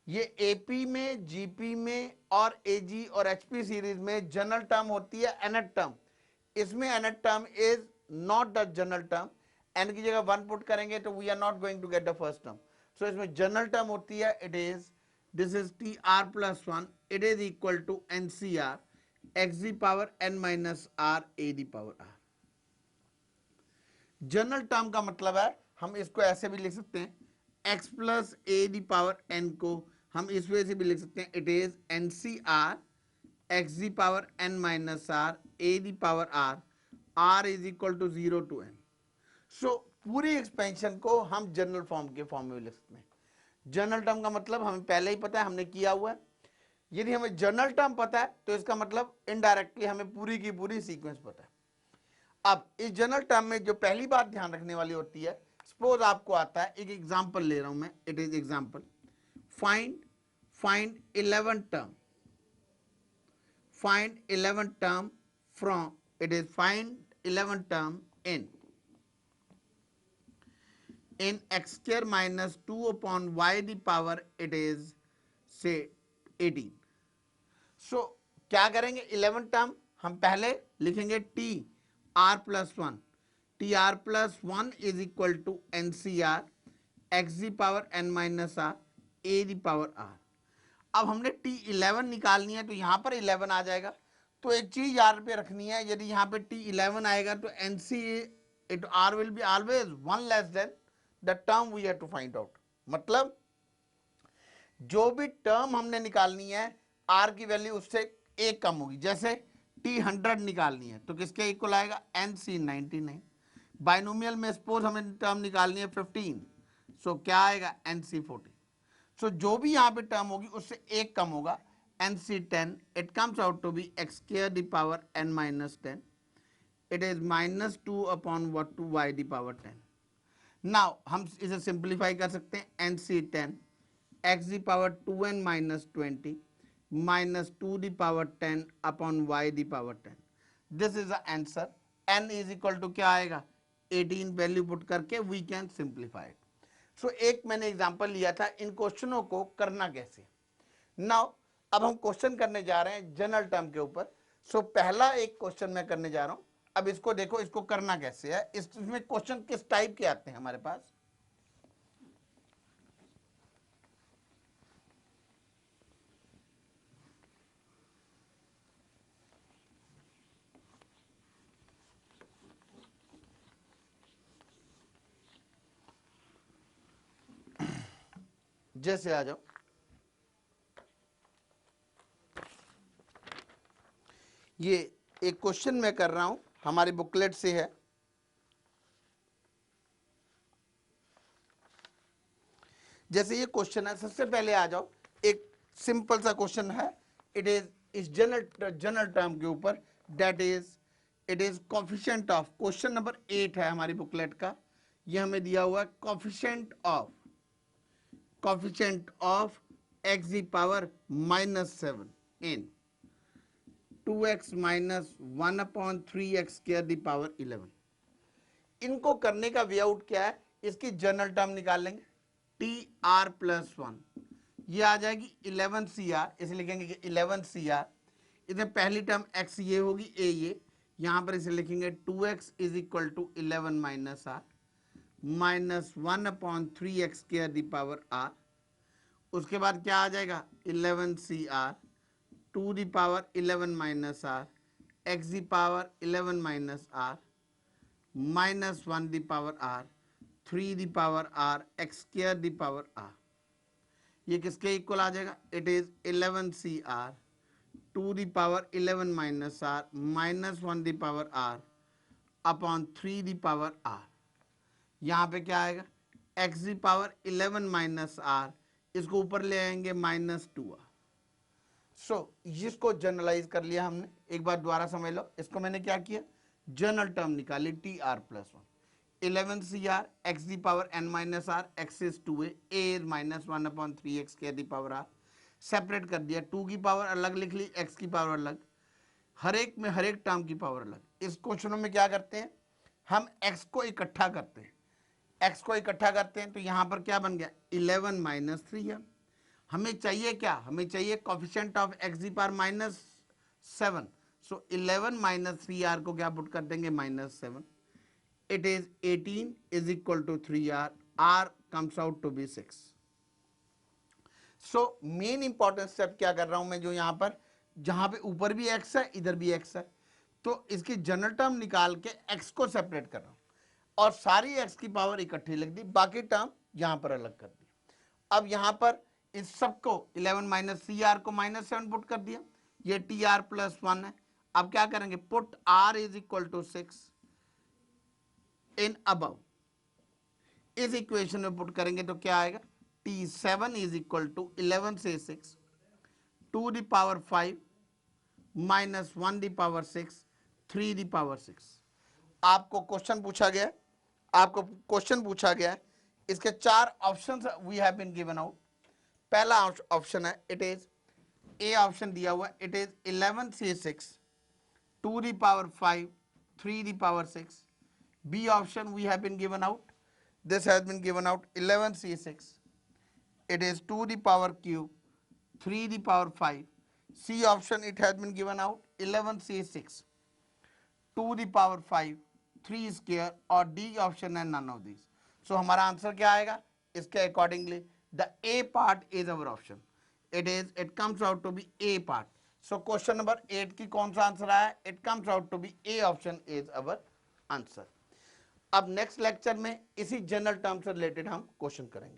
ये एपी में, जीपी में और एजी और एचपी सीरीज में जनरल टर्म होती है nth टर्म, इसमें nth term is not the general term, n की जगह 1 पुट करेंगे तो we are not going to get the first term. So इसमें जनरल टर्म होती है, it is, this is T are plus 1, it is equal to N C R X the power n minus R A the power R. General term का मतलब है, हम इसको ऐसे भी लिख सकते हैं, x plus a the power n को हम इस वजह से भी लिख सकते हैं, it is n C r x the power n minus R A the power r, r is equal to 0 to n। So पूरी एक्सपेंशन को हम जनरल फॉर्म के फॉर्म में लिख सकते हैं। जनरल टर्म का मतलब हमें पहले ही पता है, हमने किया हुआ है। यदि हमें जनरल टर्म पता है तो इसका मतलब इनडायरेक्टली हमें पूरी की पूरी सीक्वेंस पता है। अब इस जनरल टर्म में जो पहली बात ध्यान रखने वाली होती है, सपोज आपको आता है, एक एग्जांपल ले रहा हूं मैं, it is example, find 11 term, find 11 term from, it is find 11 term in x square minus 2 upon y the power, it is say 18. so क्या करेंगे, 11 टर्म हम पहले लिखेंगे T are plus one, T are plus one is equal to n C r x the power n minus R A the power r. अब हमने T11 निकालनी है तो यहां पर 11 आ जाएगा। तो एक चीज याद पे रखनी है, यदि यहां पे T11 आएगा तो NC it R will be always one less than the term we have to find out. मतलब जो भी टर्म हमने निकालनी है R की वैल्यू उससे एक कम होगी। जैसे T100 निकालनी है तो किसके इक्वल आएगा, NC 99। बाइनोमियल में सपोज हमें टर्म निकालनी है 15, सो क्या आएगा, NC 40। सो जो भी यहाँ पे टर्म होगी उससे एक कम होगा, NC 10, it comes out to be x square the power n minus 10, it is minus 2 upon what to y the power 10। Now हम इसे सिंप्लीफाई कर सकते हैं, NC 10 x the power 2n minus 20 minus 2 the power 10 upon y the power 10। This is the answer. n is equal to क्या आएगा, 18 value put करके we can simplify. सो एक मैंने एग्जांपल लिया था, इन क्वेश्चनों को करना कैसे। नाउ अब हम क्वेश्चन करने जा रहे हैं जनरल टर्म के ऊपर। सो पहला एक क्वेश्चन मैं करने जा रहा हूं। अब इसको देखो, इसको करना कैसे है, इसमें क्वेश्चन किस टाइप के आते हैं हमारे पास। जैसे आ जाओ, ये एक क्वेश्चन मैं कर रहा हूं, हमारी बुकलेट से है। जैसे ये क्वेश्चन है, सबसे पहले आ जाओ, एक सिंपल सा क्वेश्चन है, इट इज इस जनरल टर्म के ऊपर, that is it is coefficient of, question number 8 है हमारी बुकलेट का। ये हमें दिया हुआ है coefficient of x the power minus 7 in 2x minus 1 upon 3x square the power 11। इनको करने का वे आउट क्या है, इसकी जनरल टर्म निकाल लेंगे, टी आर प्लस वन, ये आ जाएगी 11 सी आर, इसे लिखेंगे 11 सी आर। इसमें पहली टर्म x ये होगी, a ये, यहां पर इसे लिखेंगे 2x is equal to 11 minus r minus 1 upon 3x square the power r. उसके बाद क्या आ जाएगा, 11 C r to the power 11 minus r x the power 11 minus r minus 1 the power r 3 the power r x square the power r. ये किसके equal आ जाएगा, it is 11 C r to the power 11 minus r minus 1 the power r upon 3 the power r. यहाँ पे क्या आएगा, x the power 11 minus r, इसको ऊपर ले आएंगे माइनस 2 आर। सो इसको जनरलाइज कर लिया हमने, एक बार दोबारा समझ लो। इसको मैंने क्या किया, जनरल टर्म निकाली, T are plus one, 11 C r x the power n minus r x is 2a, a is minus 1 upon 3x के दी पावर आर। सेपरेट कर दिया, 2 की पावर अलग लिख ली, x की पावर अलग, हर एक में हर एक टर्म की पावर अलग। इस क्वेश्चनों में क्या करते हैं, हम x को इकट्ठा करते हैं, x को इकट्ठा करते हैं तो यहां पर क्या बन गया, 11 माइनस 3 है। हमें चाहिए क्या, हमें चाहिए coefficient of x the power minus 7। So 11 minus 3r को क्या पुट कर देंगे, minus 7, it is 18 is equal to 3r, r comes out to be 6। So main important step क्या कर रहा हूं मैं, जो यहां पर जहां पे ऊपर भी x है इधर भी x है, तो इसकी जनरल टर्म निकाल के x को सेपरेट कर रहा हूं और सारी x की पावर इकट्ठी लिख दी, बाकी टर्म यहां पर अलग कर दी। अब यहां पर इस सबको 11 माइनस सी आर को माइनस 7 पुट कर दिया, ये टी आर प्लस 1 है। अब क्या करेंगे, put r is equal to 6 in above, इस इक्वेशन में पुट करेंगे तो क्या आएगा, t7 इज इक्वल टू 11 से 6 2 the power 5 minus 1 the power 6 3 the power 6। आपको क्वेश्चन पूछा गया आपको क्वेश्चन पूछा गया है, इसके 4 options we have been given out. पहला ऑप्शन है, इट इज ए ऑप्शन दिया हुआ, it is 11c6 2 the power 5 3 the power 6। B option we have been given out, this has been given out 11c6, it is 2 the power cube 3 the power 5। C option it has been given out 11c6 2 the power 5 3 square, और D option है none of these। So हमारा answer क्या आएगा इसके accordingly? The A part is our option, it comes out to be A part। So question number 8 की कौन सा answer आया? It comes out to be A option is our answer। अब next lecture में इसी जनरल टर्म से related हम question करेंगे।